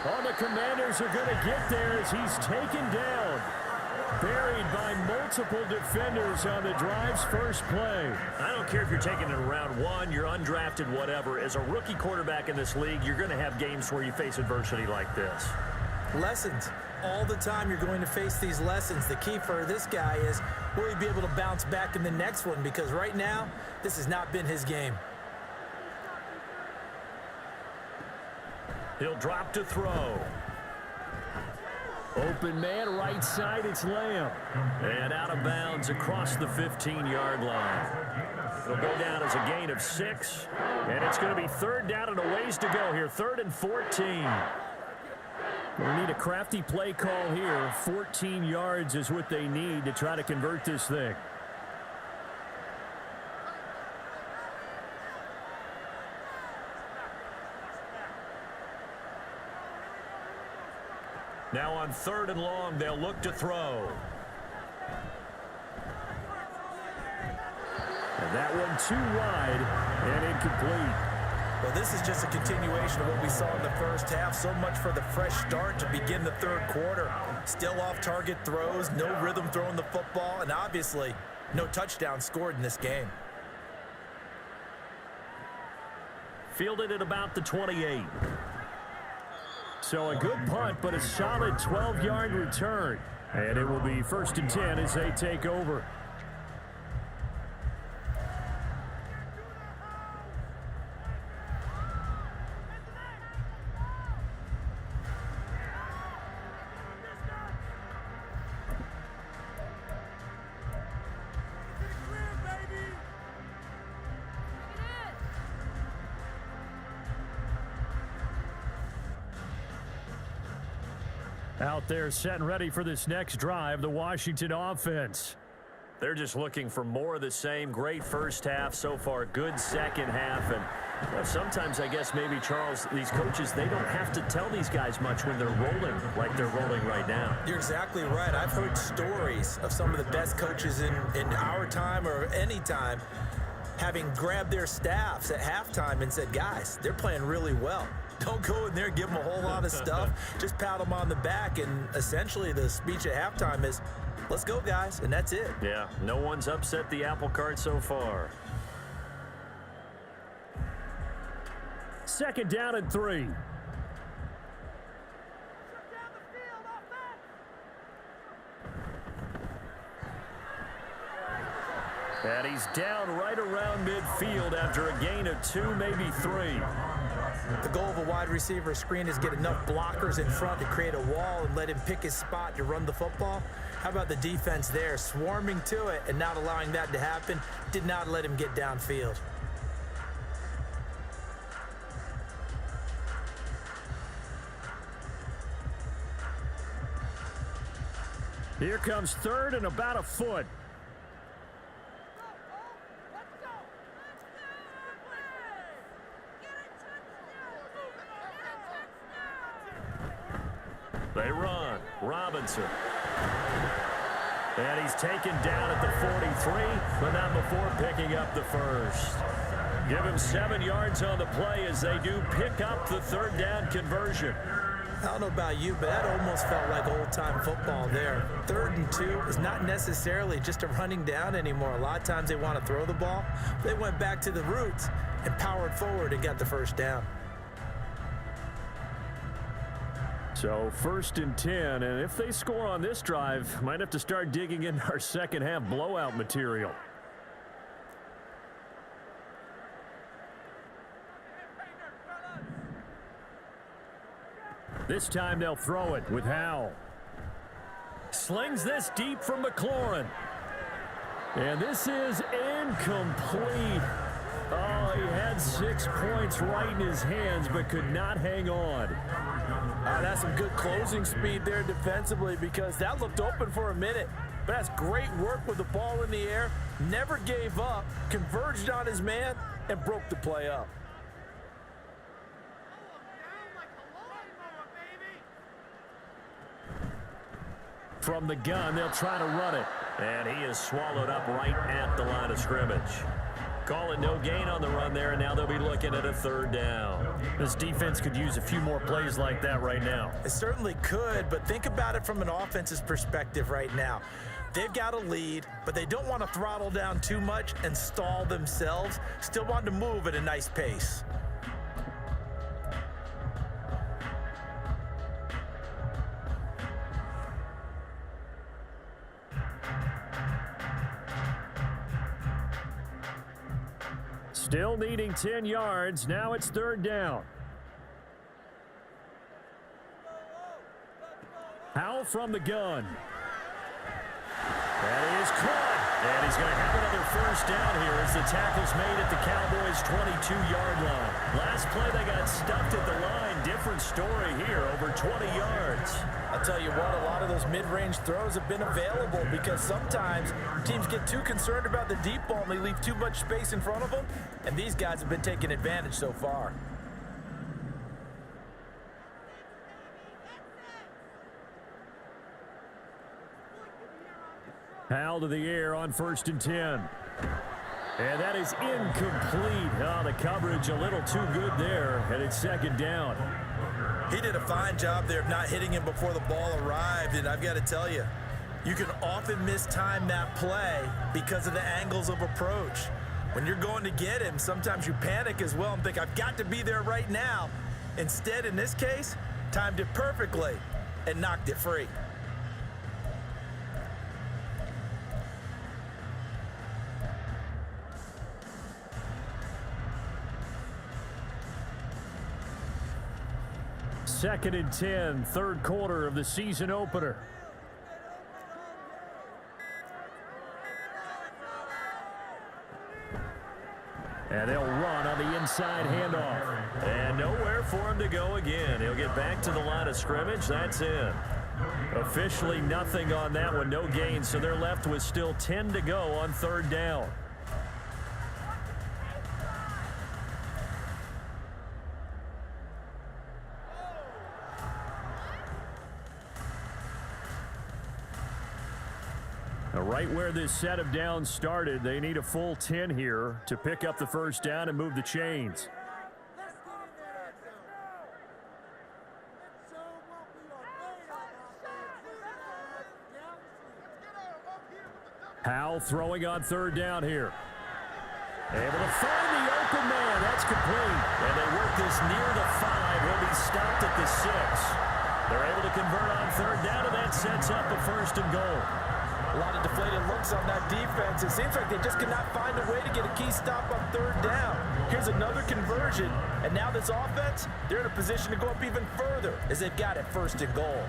A: Oh, the Commanders are going to get there as he's taken down. Buried by multiple defenders on the drive's first play. I don't care if you're taking it in round 1, you're undrafted, whatever. As a rookie quarterback in this league, you're going to have games where you face adversity like this.
C: Lessons. All the time you're going to face these lessons. The key for this guy is, will he be able to bounce back in the next one? Because right now, this has not been his game.
A: He'll drop to throw. Open man, right side, it's Lamb. And out of bounds across the 15-yard line. It'll go down as a gain of 6. And it's going to be third down and a ways to go here. 3rd and 14. We need a crafty play call here. 14 yards is what they need to try to convert this thing. Now on 3rd and long, they'll look to throw. And that one too wide and incomplete.
C: Well, this is just a continuation of what we saw in the first half. So much for the fresh start to begin the 3rd quarter. Still off-target throws, no rhythm throwing the football, and obviously no touchdown scored in this game.
A: Fielded at about the 28. So a good punt, but a solid 12-yard return. And it will be 1st and 10 as they take over. Out there set and ready for this next drive, the Washington offense. They're just looking for more of the same. Great first half so far, good second half. And sometimes I guess maybe, Charles, these coaches, they don't have to tell these guys much when they're rolling like they're rolling right now.
C: You're exactly right. I've heard stories of some of the best coaches in our time or any time having grabbed their staffs at halftime and said, guys, they're playing really well. Don't go in there, give them a whole lot of stuff. Just pat them on the back, and essentially the speech at halftime is, let's go, guys, and that's it.
A: Yeah, no one's upset the apple cart so far. 2nd down and 3. And he's down right around midfield after a gain of 2, maybe 3.
C: The goal of a wide receiver screen is get enough blockers in front to create a wall and let him pick his spot to run the football. How about the defense there, swarming to it and not allowing that to happen? Did not let him get downfield.
A: Here comes 3rd and about a foot. They run. Robinson. And he's taken down at the 43, but not before picking up the first. Give him 7 yards on the play as they do pick up the 3rd down conversion.
C: I don't know about you, but that almost felt like old-time football there. 3rd and 2 is not necessarily just a running down anymore. A lot of times they want to throw the ball. They went back to the roots and powered forward and got the first down.
A: So 1st and 10, and if they score on this drive, might have to start digging into our second half blowout material. This time they'll throw it with Howell. Slings this deep from McLaurin. And this is incomplete. Oh, he had 6 points right in his hands, but could not hang on.
C: That's some good closing speed there defensively, because that looked open for a minute. But that's great work with the ball in the air. Never gave up, converged on his man, and broke the play up.
A: From the gun, they'll try to run it. And he is swallowed up right at the line of scrimmage. Calling no gain on the run there, and now they'll be looking at a 3rd down. This defense could use a few more plays like that right now.
C: It certainly could, but think about it from an offense's perspective right now. They've got a lead, but they don't want to throttle down too much and stall themselves. Still want to move at a nice pace.
A: Still needing 10 yards. Now it's 3rd down. Howell from the gun. That is caught. And he's going to have another first down here as the tackle's made at the Cowboys' 22-yard line. Last play, they got stuffed at the line. Different story here, over 20 yards.
C: I'll tell you what, a lot of those mid-range throws have been available because sometimes teams get too concerned about the deep ball and they leave too much space in front of them, and these guys have been taking advantage so far.
A: Howell to the air on 1st and 10. And that is incomplete. Oh, the coverage a little too good there, and it's 2nd down.
C: He did a fine job there of not hitting him before the ball arrived, and I've got to tell you, you can often mistime that play because of the angles of approach. When you're going to get him, sometimes you panic as well and think, I've got to be there right now. Instead, in this case, timed it perfectly and knocked it free.
A: Second and 10, 3rd quarter of the season opener. And they'll run on the inside handoff. And nowhere for him to go again. He'll get back to the line of scrimmage. That's it. Officially nothing on that one, no gain. So they're left with still 10 to go on 3rd down. Right where this set of downs started, they need a full 10 here to pick up the first down and move the chains. Howell throwing on 3rd down here. Able to find the open man. That's complete. And they work this near the 5. He'll be stopped at the 6. They're able to convert on 3rd down, and that sets up a 1st and goal.
C: A lot of deflated looks on that defense. It seems like they just cannot find a way to get a key stop on 3rd down. Here's another conversion, and now this offense, they're in a position to go up even further as they've got it 1st and goal.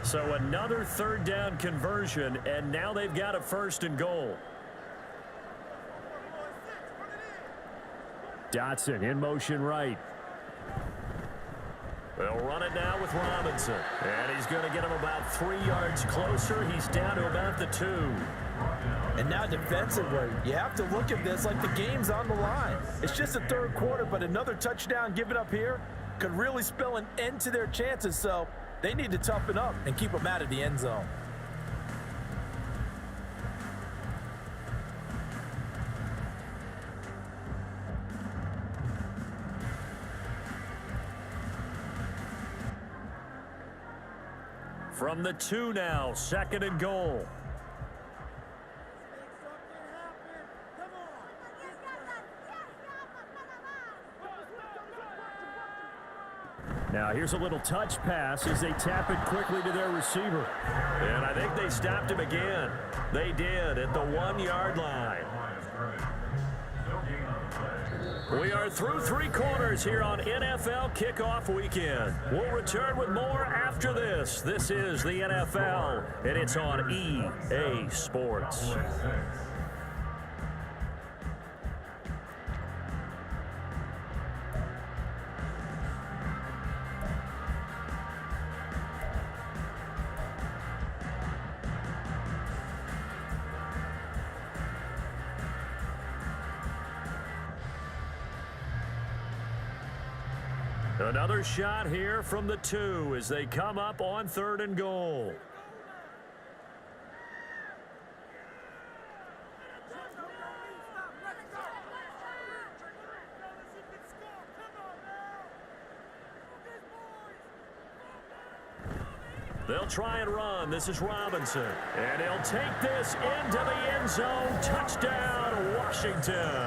A: So another 3rd down conversion, and now they've got a 1st and goal. Dotson in motion right. They'll run it now with Robinson. And he's going to get him about 3 yards closer. He's down to about the 2.
C: And now defensively, you have to look at this like the game's on the line. It's just the 3rd quarter, but another touchdown given up here could really spell an end to their chances. So they need to toughen up and keep them out of the end zone.
A: From the 2 now, 2nd and goal. Now here's a little touch pass as they tap it quickly to their receiver. And I think they stopped him again. They did at the 1-yard line. We are through 3 quarters here on NFL Kickoff Weekend. We'll return with more after this. This is the NFL, and it's on EA Sports. Another shot here from the 2 as they come up on 3rd and goal. They'll try and run. This is Robinson. And he'll take this into the end zone. Touchdown, Washington.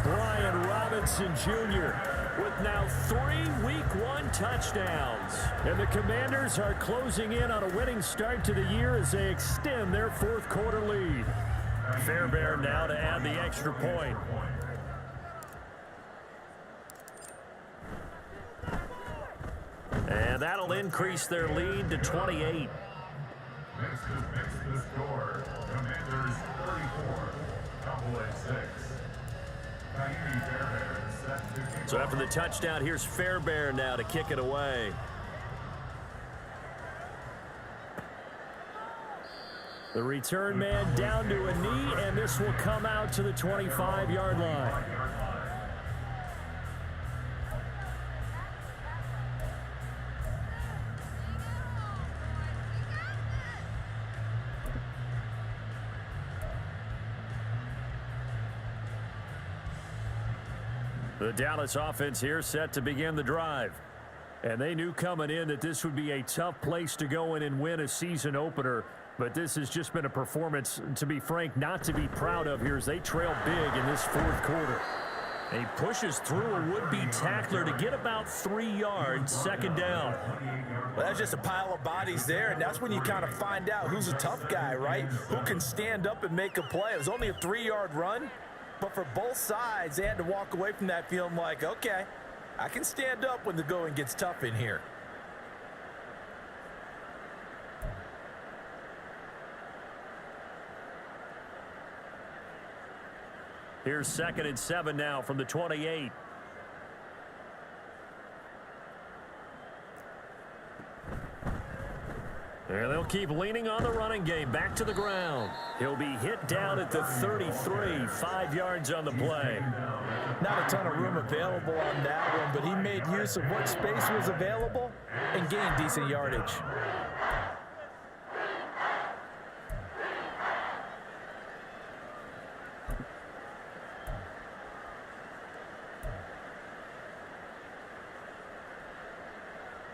A: Brian Robinson Jr. with now 3 Week 1 touchdowns. And the Commanders are closing in on a winning start to the year as they extend their fourth quarter lead. Fairbairn now to add the extra point. And that'll increase their lead to 28.
B: Next the score. Commanders 34, Cowboys 6. Fairbairn set to kick
A: So after the touchdown, here's Fairbairn now to kick it away. The return man down to a knee, and this will come out to the 25-yard line. The Dallas offense here set to begin the drive. And they knew coming in that this would be a tough place to go in and win a season opener. But this has just been a performance, to be frank, not to be proud of here as they trail big in this fourth quarter. And he pushes through a would-be tackler to get about 3 yards, second down.
C: Well, that's just a pile of bodies there, and that's when you kind of find out who's a tough guy, right? Who can stand up and make a play. It was only a 3-yard run. But for both sides, they had to walk away from that feeling like, okay, I can stand up when the going gets tough in here.
A: Here's 2nd and 7 now from the 28. And they'll keep leaning on the running game. Back to the ground. He'll be hit down at the 33, 5 yards on the play.
C: Not a ton of room available on that one, but he made use of what space was available and gained decent yardage.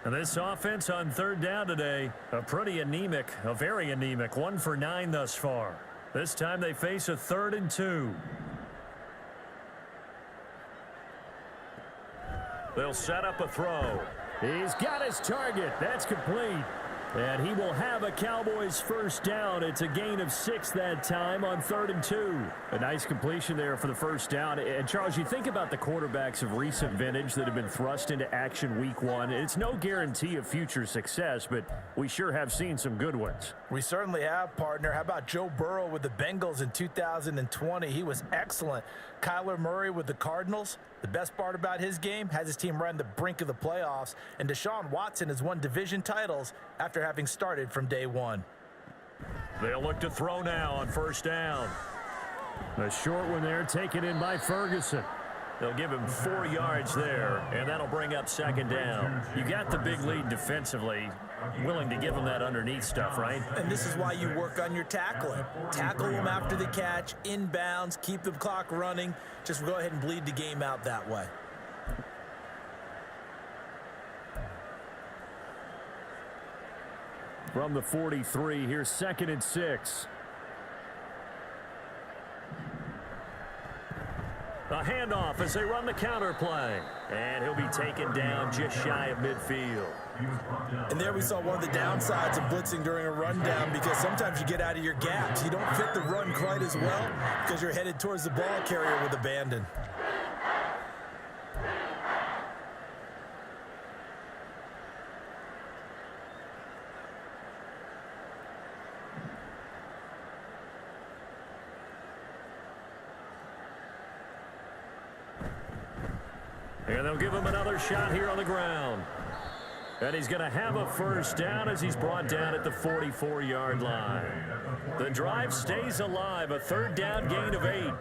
A: And this offense on third down today, a very anemic, 1 for 9 thus far. This time they face a 3rd and 2. They'll set up a throw. He's got his target. That's complete. And he will have a Cowboys first down. It's a gain of 6 that time on 3rd and 2. A nice completion there for the first down. And, Charles, you think about the quarterbacks of recent vintage that have been thrust into action week 1. It's no guarantee of future success, but we sure have seen some good ones.
C: We certainly have, partner. How about Joe Burrow with the Bengals in 2020? He was excellent. Kyler Murray with the Cardinals. The best part about his game has his team right on the brink of the playoffs. And Deshaun Watson has won division titles after having started from day one.
A: They'll look to throw now on first down. A short one there taken in by Ferguson. They'll give him 4 yards there, and that'll bring up second down. You got the big lead defensively, willing to give him that underneath stuff, right?
C: And this is why you work on your tackling. Tackle them after the catch, inbounds, keep the clock running. Just go ahead and bleed the game out that way.
A: From the 43, here's 2nd and 6. A handoff as they run the counter play. And he'll be taken down just shy of midfield.
C: And there we saw one of the downsides of blitzing during a rundown, because sometimes you get out of your gaps. You don't fit the run quite as well because you're headed towards the ball carrier with abandon.
A: And they'll give him another shot here on the ground. And he's going to have a first down as he's brought down at the 44-yard line. The drive stays alive, a 3rd down gain of 8.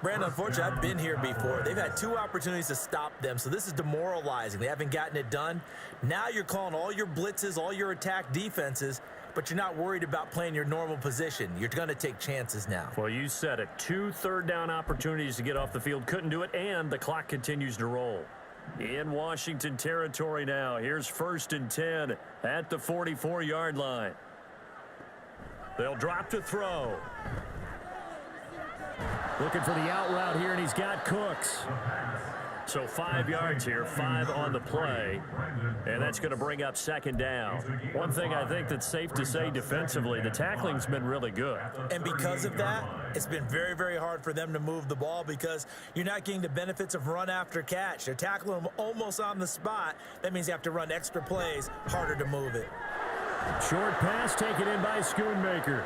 C: Brandon, unfortunately, I've been here before. They've had 2 opportunities to stop them, so this is demoralizing. They haven't gotten it done. Now you're calling all your blitzes, all your attack defenses, but you're not worried about playing your normal position. You're going to take chances now.
A: Well, you said it. 2 third-down opportunities to get off the field. Couldn't do it, and the clock continues to roll. In Washington territory now. Here's 1st and 10 at the 44-yard line. They'll drop to throw. Looking for the out route here, and he's got Cooks. So 5 yards here, 5 on the play, and that's going to bring up second down. One thing I think that's safe to say defensively, the tackling's been really good.
C: And because of that, it's been very, very hard for them to move the ball because you're not getting the benefits of run after catch. They're tackling them almost on the spot. That means you have to run extra plays, harder to move it.
A: Short pass taken in by Schoonmaker.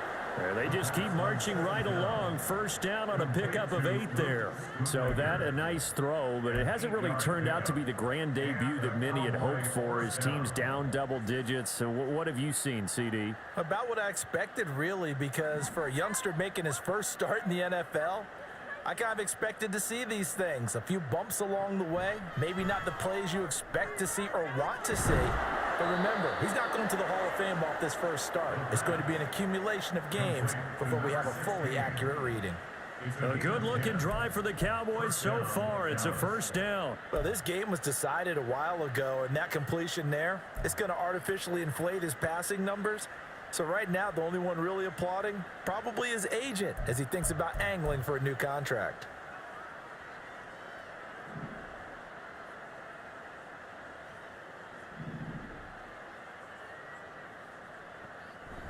A: They just keep marching right along. First down on a pickup of 8 there. So that a nice throw, but it hasn't really turned out to be the grand debut that many had hoped for. His team's down double digits. So what have you seen, CD?
C: About what I expected, really, because for a youngster making his first start in the NFL, I kind of expected to see these things. A few bumps along the way, maybe not the plays you expect to see or want to see. But remember, he's not going to the Hall of Fame off this first start. It's going to be an accumulation of games before we have a fully accurate reading.
A: A good-looking drive for the Cowboys so far. It's a first down.
C: Well, this game was decided a while ago, and that completion there, it's going to artificially inflate his passing numbers. So right now, the only one really applauding probably his agent as he thinks about angling for a new contract.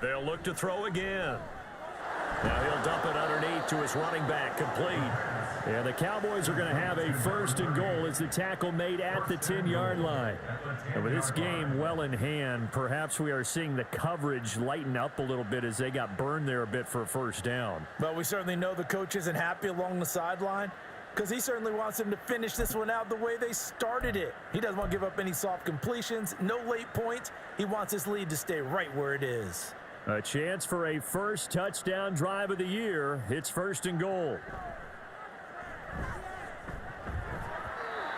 A: They'll look to throw again. Now he'll dump it underneath to his running back, complete. Yeah, the Cowboys are going to have a first and goal as the tackle made at the 10-yard line. And with this game well in hand, perhaps we are seeing the coverage lighten up a little bit as they got burned there a bit for a first down.
C: Well, we certainly know the coach isn't happy along the sideline because he certainly wants them to finish this one out the way they started it. He doesn't want to give up any soft completions, no late points. He wants his lead to stay right where it is.
A: A chance for a first touchdown drive of the year. It's first and goal.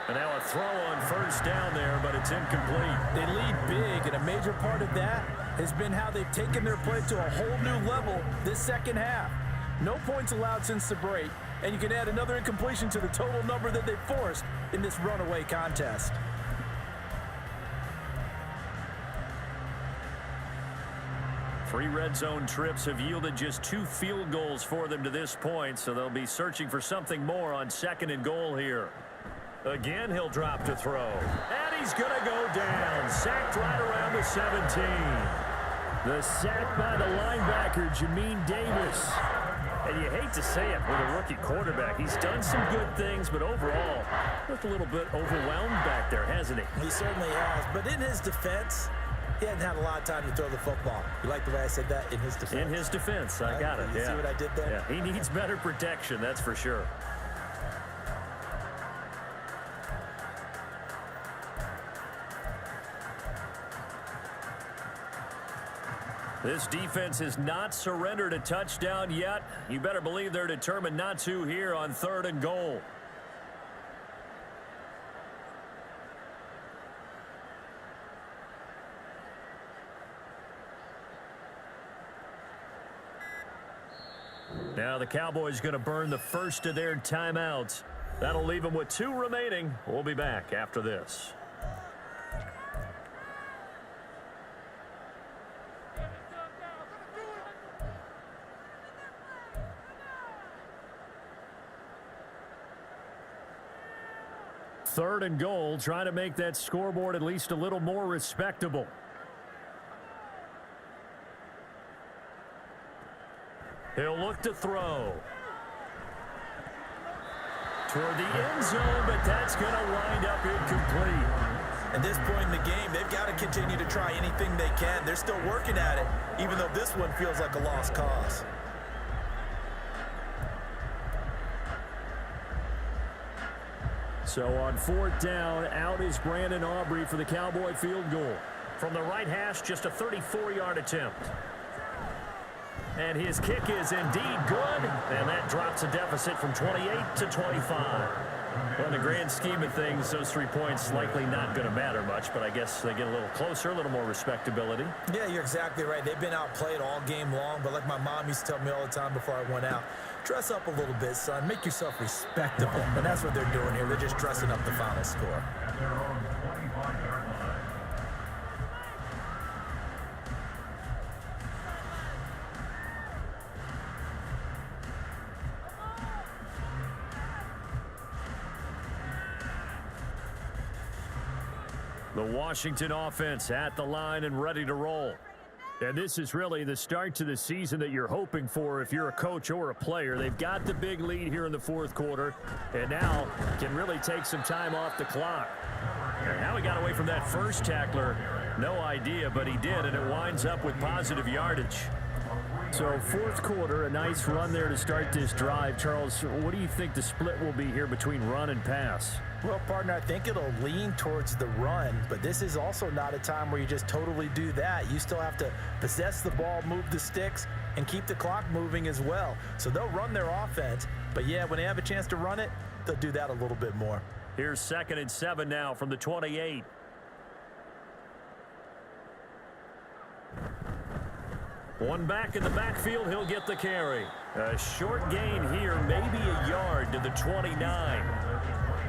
A: And now a throw on first down there, but it's incomplete.
C: They lead big, and a major part of that has been how they've taken their play to a whole new level this second half. No points allowed since the break, and you can add another incompletion to the total number that they've forced in this runaway contest.
A: Three red zone trips have yielded just 2 field goals for them to this point, so they'll be searching for something more on second and goal here. Again, he'll drop to throw. And he's going to go down. Sacked right around the 17. The sack by the linebacker, Jamin Davis. And you hate to say it with a rookie quarterback. He's done some good things, but overall, looked a little bit overwhelmed back there, hasn't he?
C: He certainly has, but in his defense, he hasn't had a lot of time to throw the football. You like the way I said that? In his defense.
A: In his defense. I got it.
C: You see what I did there?
A: Yeah, he needs better protection, that's for sure. This defense has not surrendered a touchdown yet. You better believe they're determined not to here on third and goal. Now the Cowboys going to burn the first of their timeouts. That'll leave them with 2 remaining. We'll be back after this. Third and goal, trying to make that scoreboard at least a little more respectable. He'll look to throw. Toward the end zone, but that's going to wind up incomplete.
C: At this point in the game, they've got to continue to try anything they can. They're still working at it, even though this one feels like a lost cause.
A: So on fourth down, out is Brandon Aubrey for the Cowboy field goal. From the right hash, just a 34-yard attempt. And his kick is indeed good, and that drops a deficit from 28 to 25. Well, in the grand scheme of things, those 3 points likely not going to matter much, but I guess they get a little closer, a little more respectability.
C: Yeah, you're exactly right. They've been outplayed all game long, but like my mom used to tell me all the time before I went out, dress up a little bit, son. Make yourself respectable. And that's what they're doing here. They're just dressing up the final score.
B: At their own 25-yard line.
A: The Washington offense at the line and ready to roll. And this is really the start to the season that you're hoping for if you're a coach or a player. They've got the big lead here in the fourth quarter, and now can really take some time off the clock. And how he got away from that first tackler, no idea, but he did, and it winds up with positive yardage. So fourth quarter, a nice run there to start this drive. Charles, what do you think the split will be here between run and pass?
C: Well, partner, I think it'll lean towards the run, but this is also not a time where you just totally do that. You still have to possess the ball, move the sticks, and keep the clock moving as well. So they'll run their offense, but yeah, when they have a chance to run it, they'll do that a little bit more.
A: Here's 2nd and 7 now from the 28. One back in the backfield, he'll get the carry. A short gain here, maybe a yard to the 29.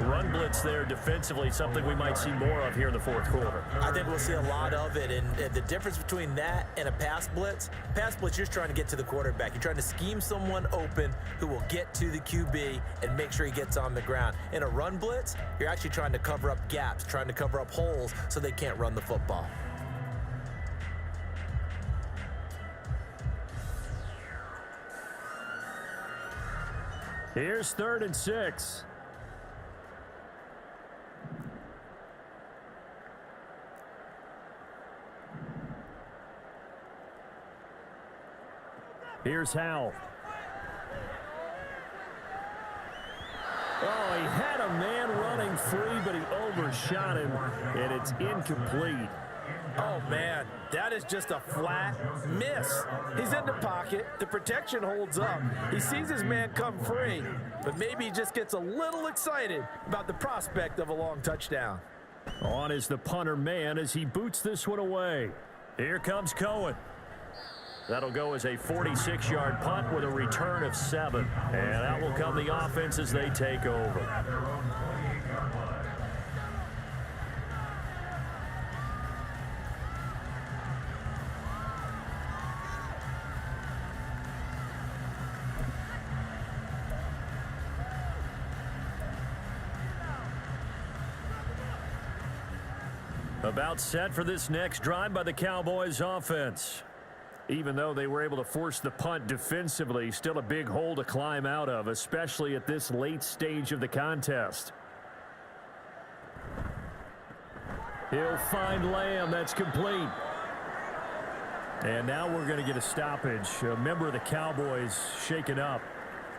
A: Run blitz there defensively, something we might see more of here in the fourth quarter.
C: I think we'll see a lot of it, and the difference between that and a pass blitz, you're just trying to get to the quarterback. You're trying to scheme someone open who will get to the QB and make sure he gets on the ground. In a run blitz, you're actually trying to cover up gaps, trying to cover up holes so they can't run the football.
A: Here's 3rd and 6. Here's Howell. Oh, he had a man running free, but he overshot him, and it's incomplete.
C: Oh, man, that is just a flat miss. He's in the pocket. The protection holds up. He sees his man come free, but maybe he just gets a little excited about the prospect of a long touchdown.
A: On is the punter man as he boots this one away. Here comes Cohen. That'll go as a 46-yard punt with a return of 7. And out will come the offense as they take over. About set for this next drive by the Cowboys offense. Even though they were able to force the punt defensively, still a big hole to climb out of, especially at this late stage of the contest. He'll find Lamb. That's complete. And now we're going to get a stoppage. A member of the Cowboys shaken up.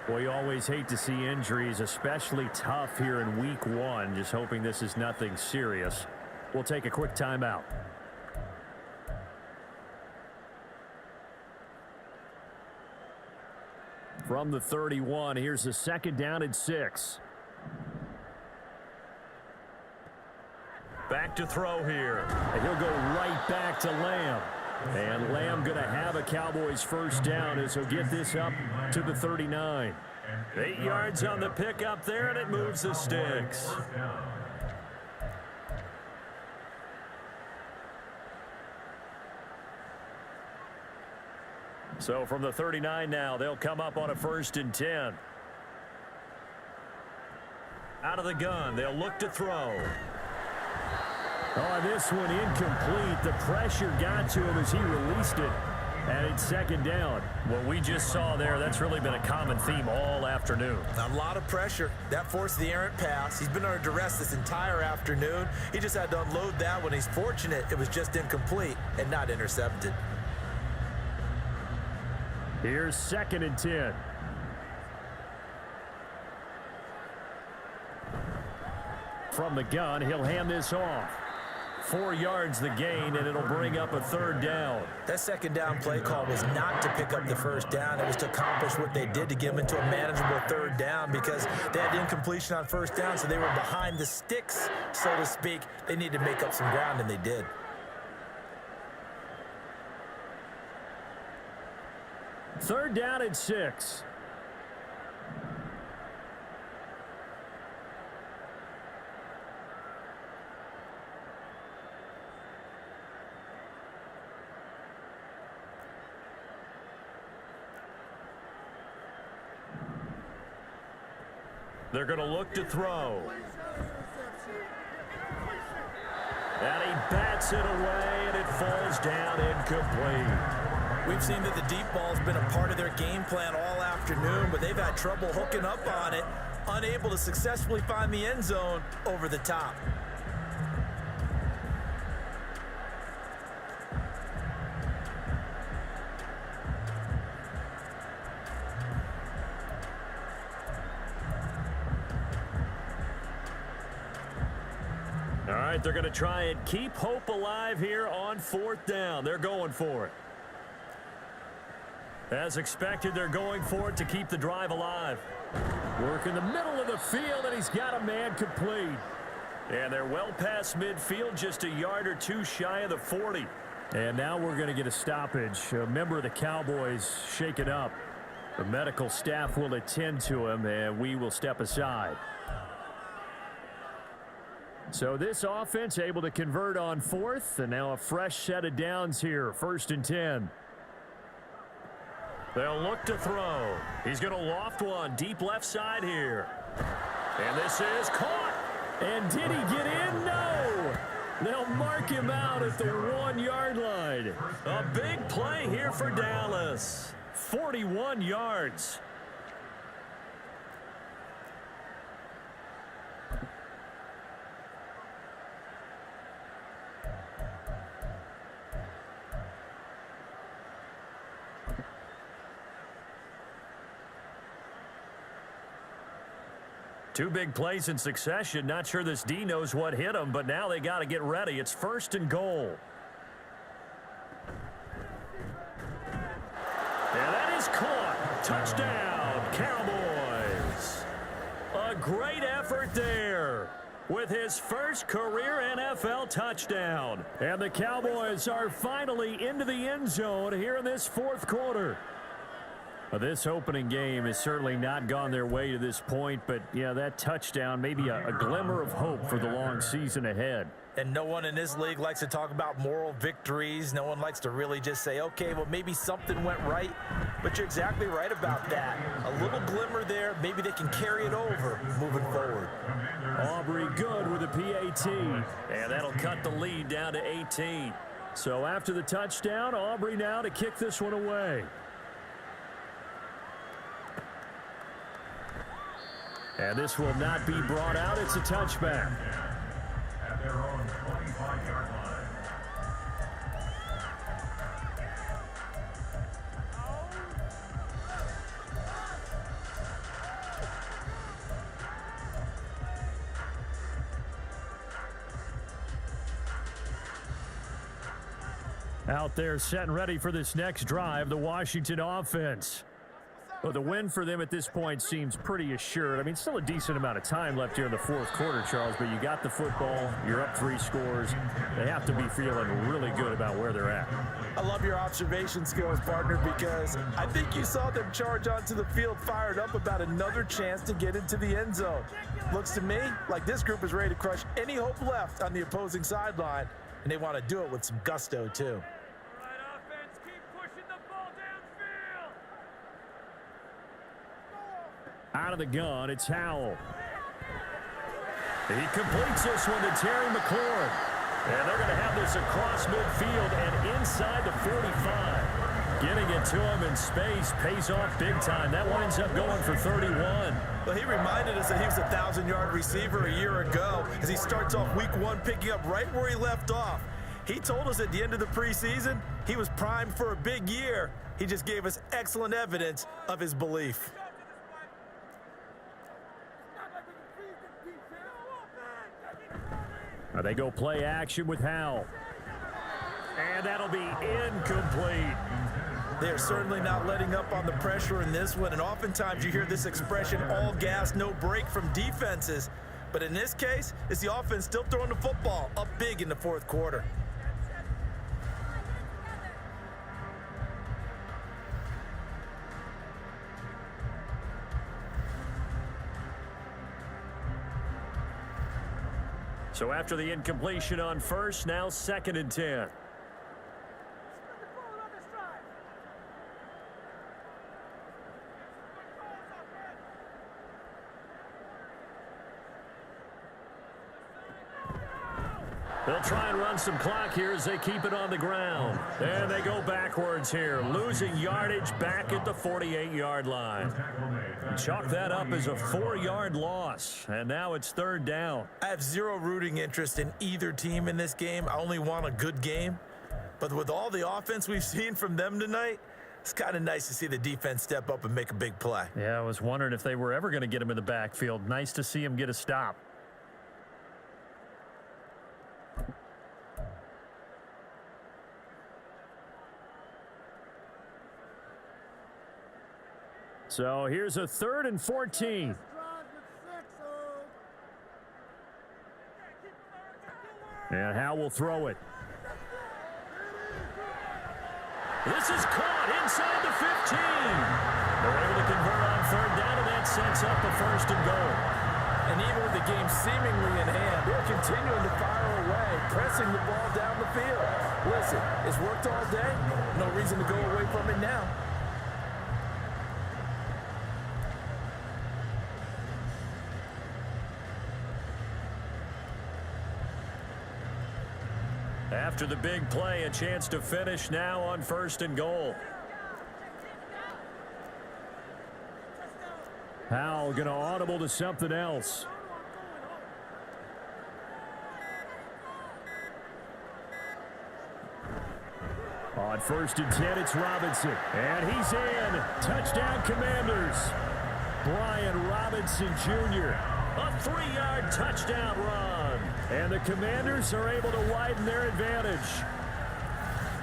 A: Well, you always hate to see injuries, especially tough here in week 1. Just hoping this is nothing serious. We'll take a quick timeout. From the 31, here's a 2nd down and 6. Back to throw here. And he'll go right back to Lamb. And Lamb going to have a Cowboys first down as he'll get this up to the 39. 8 yards on the pickup there, and it moves the sticks. So from the 39 now, they'll come up on a 1st and 10. Out of the gun, they'll look to throw. Oh, this one incomplete. The pressure got to him as he released it. And it's 2nd down. What we just saw there, that's really been a common theme all afternoon.
C: A lot of pressure. That forced the errant pass. He's been under duress this entire afternoon. He just had to unload that one. He's fortunate it was just incomplete and not intercepted.
A: Here's 2nd and 10. From the gun, he'll hand this off. 4 yards the gain, and it'll bring up a 3rd down.
C: That 2nd down play call was not to pick up the 1st down. It was to accomplish what they did to get them into a manageable 3rd down because they had incompletion on 1st down, so they were behind the sticks, so to speak. They needed to make up some ground, and they did.
A: Third down and 6. They're going to look to throw. And Hits it away, and it falls down incomplete.
C: We've seen that the deep ball's been a part of their game plan all afternoon, but they've had trouble hooking up on it, unable to successfully find the end zone over the top.
A: All right, they're going to try and keep hope alive here on 4th down. They're going for it. As expected, they're going for it to keep the drive alive. Work in the middle of the field, and he's got a man complete. And they're well past midfield, just a yard or two shy of the 40. And now we're going to get a stoppage. A member of the Cowboys shaken up. The medical staff will attend to him, and we will step aside. So this offense able to convert on 4th, and now a fresh set of downs here, 1st and 10. They'll look to throw. He's going to loft one deep left side here. And this is caught. And did he get in? No. They'll mark him out at the 1-yard line. A big play here for Dallas. 41 yards. Two big plays in succession. Not sure this D knows what hit him, but now they got to get ready. It's 1st and goal. And that is caught. Touchdown, Cowboys. A great effort there with his first career NFL touchdown. And the Cowboys are finally into the end zone here in this 4th quarter. This opening game has certainly not gone their way to this point, but, yeah, that touchdown, maybe a glimmer of hope for the long season ahead.
C: And no one in this league likes to talk about moral victories. No one likes to really just say, okay, well, maybe something went right. But you're exactly right about that. A little glimmer there. Maybe they can carry it over moving forward.
A: Aubrey good with a PAT, and that'll cut the lead down to 18. So after the touchdown, Aubrey now to kick this one away. And this will not be brought out. It's a touchback.
B: At their own 25-yard line.
A: Out there set and ready for this next drive, the Washington offense. Well, the win for them at this point seems pretty assured. I mean, still a decent amount of time left here in the 4th quarter, Charles, but you got the football, you're up 3 scores. They have to be feeling really good about where they're at.
C: I love your observation skills, partner, because I think you saw them charge onto the field fired up about another chance to get into the end zone. Looks to me like this group is ready to crush any hope left on the opposing sideline, and they want to do it with some gusto, too.
A: Out of the gun, it's Howell. He completes this one to Terry McLaurin. And they're going to have this across midfield and inside the 45. Getting it to him in space pays off big time. That winds up going for 31.
C: Well, he reminded us that he was a 1,000-yard receiver a year ago as he starts off week 1 picking up right where he left off. He told us at the end of the preseason he was primed for a big year. He just gave us excellent evidence of his belief.
A: They go play action with Howell. And that'll be incomplete.
C: They're certainly not letting up on the pressure in this one, and oftentimes you hear this expression, all gas, no break from defenses. But in this case, it's the offense still throwing the football up big in the 4th quarter.
A: So after the incompletion on 1st, now 2nd and 10. They'll try and run some clock here as they keep it on the ground. And they go backwards here, losing yardage back at the 48-yard line. Chalk that up as a 4-yard loss, and now it's third down.
C: I have zero rooting interest in either team in this game. I only want a good game. But with all the offense we've seen from them tonight, it's kind of nice to see the defense step up and make a big play.
A: Yeah, I was wondering if they were ever going to get him in the backfield. Nice to see him get a stop. So here's a 3rd and 14. And Howe will throw it. This is caught inside the 15. They're able to convert on 3rd down, and that sets up the 1st and goal.
C: And even with the game seemingly in hand, they're continuing to fire away, pressing the ball down the field. Listen, it's worked all day. No reason to go away from it now.
A: After the big play, a chance to finish now on 1st and goal. Howell going to audible to something else. On 1st and 10, it's Robinson. And he's in. Touchdown, Commanders. Brian Robinson Jr. A 3-yard touchdown run. And the Commanders are able to widen their advantage.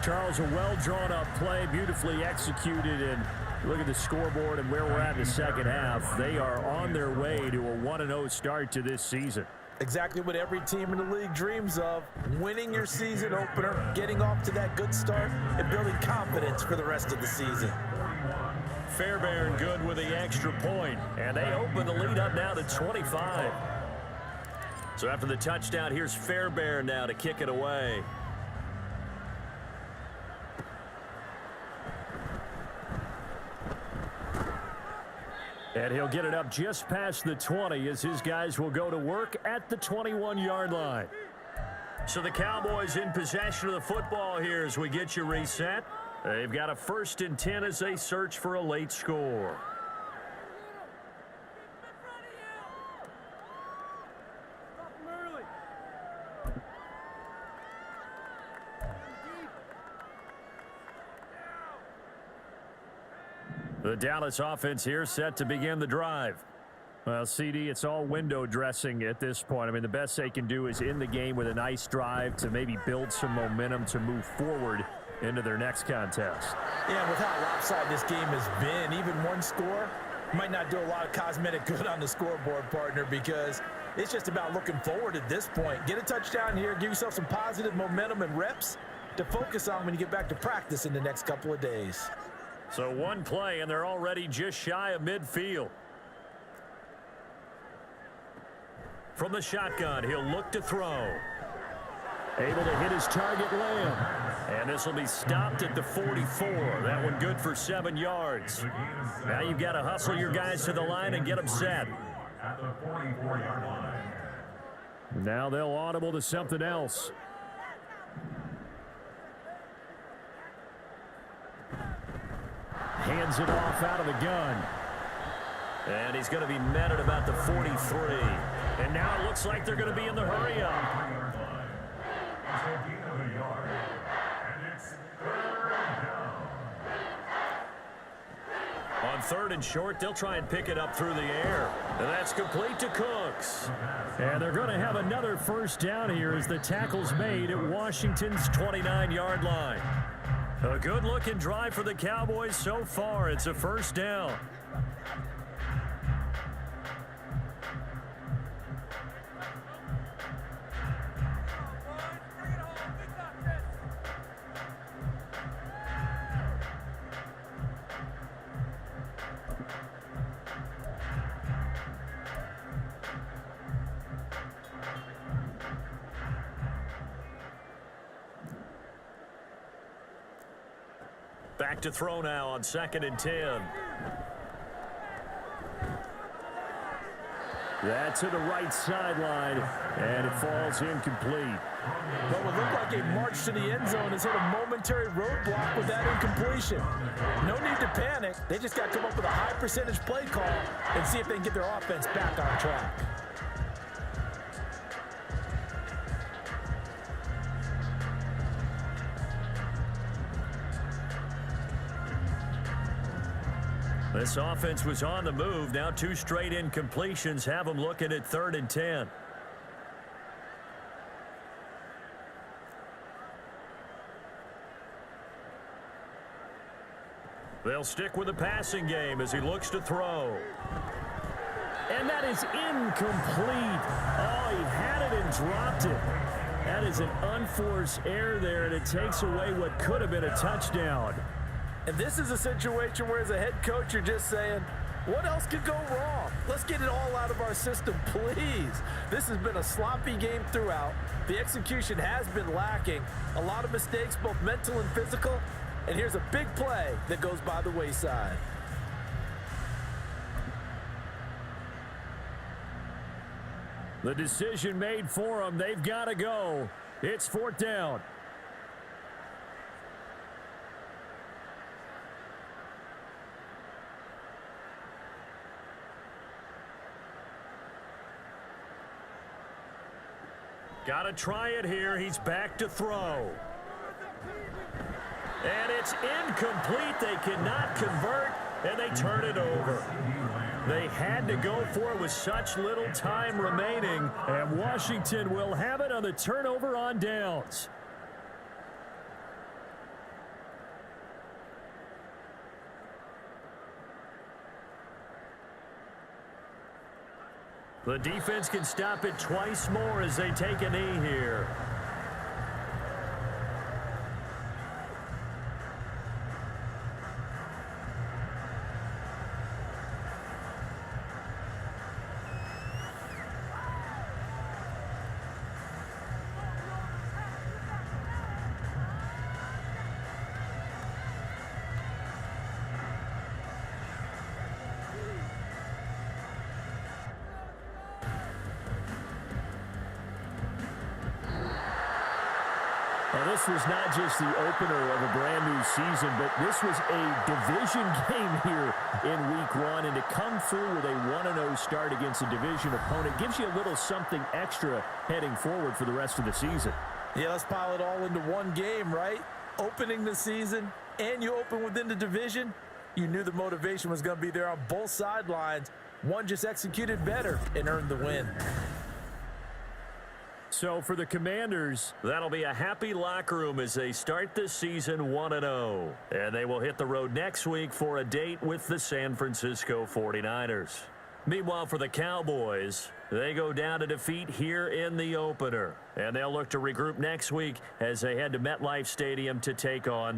A: Charles, a well-drawn-up play, beautifully executed. And look at the scoreboard and where we're at in the second half. They are on their way to a 1-0 start to this season.
C: Exactly what every team in the league dreams of. Winning your season opener, getting off to that good start, and building confidence for the rest of the season.
A: Fairbairn good with the extra point, and they open the lead up now to 25. So after the touchdown, here's Fairbairn now to kick it away. And he'll get it up just past the 20 as his guys will go to work at the 21-yard line. So the Cowboys in possession of the football here as we get you reset. They've got a 1st and 10 as they search for a late score. The Dallas offense here set to begin the drive. Well, CD, it's all window dressing at this point. I mean, the best they can do is in the game with a nice drive to maybe build some momentum to move forward into their next contest.
C: Yeah, with how lopsided this game has been, even one score might not do a lot of cosmetic good on the scoreboard, partner, because it's just about looking forward at this point. Get a touchdown here, give yourself some positive momentum and reps to focus on when you get back to practice in the next couple of days.
A: So one play, and they're already just shy of midfield. From the shotgun, he'll look to throw. Able to hit his target, Lamb. And this will be stopped at the 44. That one good for 7 yards. Now you've got to hustle your guys to the line and get them set.
B: At the 44-yard line.
A: Now they'll audible to something else. Hands it off out of the gun. And he's going to be met at about the 43. And now it looks like they're going to be in the hurry up. On 3rd and short, they'll try and pick it up through the air. And that's complete to Cooks. And they're going to have another 1st down here as the tackle's made at Washington's 29-yard line. A good-looking drive for the Cowboys so far. It's a 1st down. Back to throw now on 2nd and 10. That to the right sideline, and it falls incomplete.
C: What would look like a march to the end zone has hit a momentary roadblock with that incompletion. No need to panic. They just got to come up with a high percentage play call and see if they can get their offense back on track.
A: This offense was on the move. Now 2 straight incompletions have them looking at 3rd and 10. They'll stick with the passing game as he looks to throw. And that is incomplete. Oh, he had it and dropped it. That is an unforced error there, and it takes away what could have been a touchdown.
C: And this is a situation where as a head coach you're just saying, what else could go wrong? Let's get it all out of our system, please. This has been a sloppy game throughout. The execution has been lacking. A lot of mistakes, both mental and physical. And here's a big play that goes by the wayside.
A: The decision made for them. They've got to go. It's 4th down. Got to try it here. He's back to throw. And it's incomplete. They cannot convert, and they turn it over. They had to go for it with such little time remaining, and Washington will have it on the turnover on downs. The defense can stop it twice more as they take a knee here. Now, this was not just the opener of a brand-new season, but this was a division game here in Week 1. And to come through with a 1-0 start against a division opponent gives you a little something extra heading forward for the rest of the season.
C: Yeah, let's pile it all into one game, right? Opening the season, and you open within the division. You knew the motivation was going to be there on both sidelines. One just executed better and earned the win.
A: So for the Commanders, that'll be a happy locker room as they start this season 1-0. And they will hit the road next week for a date with the San Francisco 49ers. Meanwhile, for the Cowboys, they go down to defeat here in the opener. And they'll look to regroup next week as they head to MetLife Stadium to take on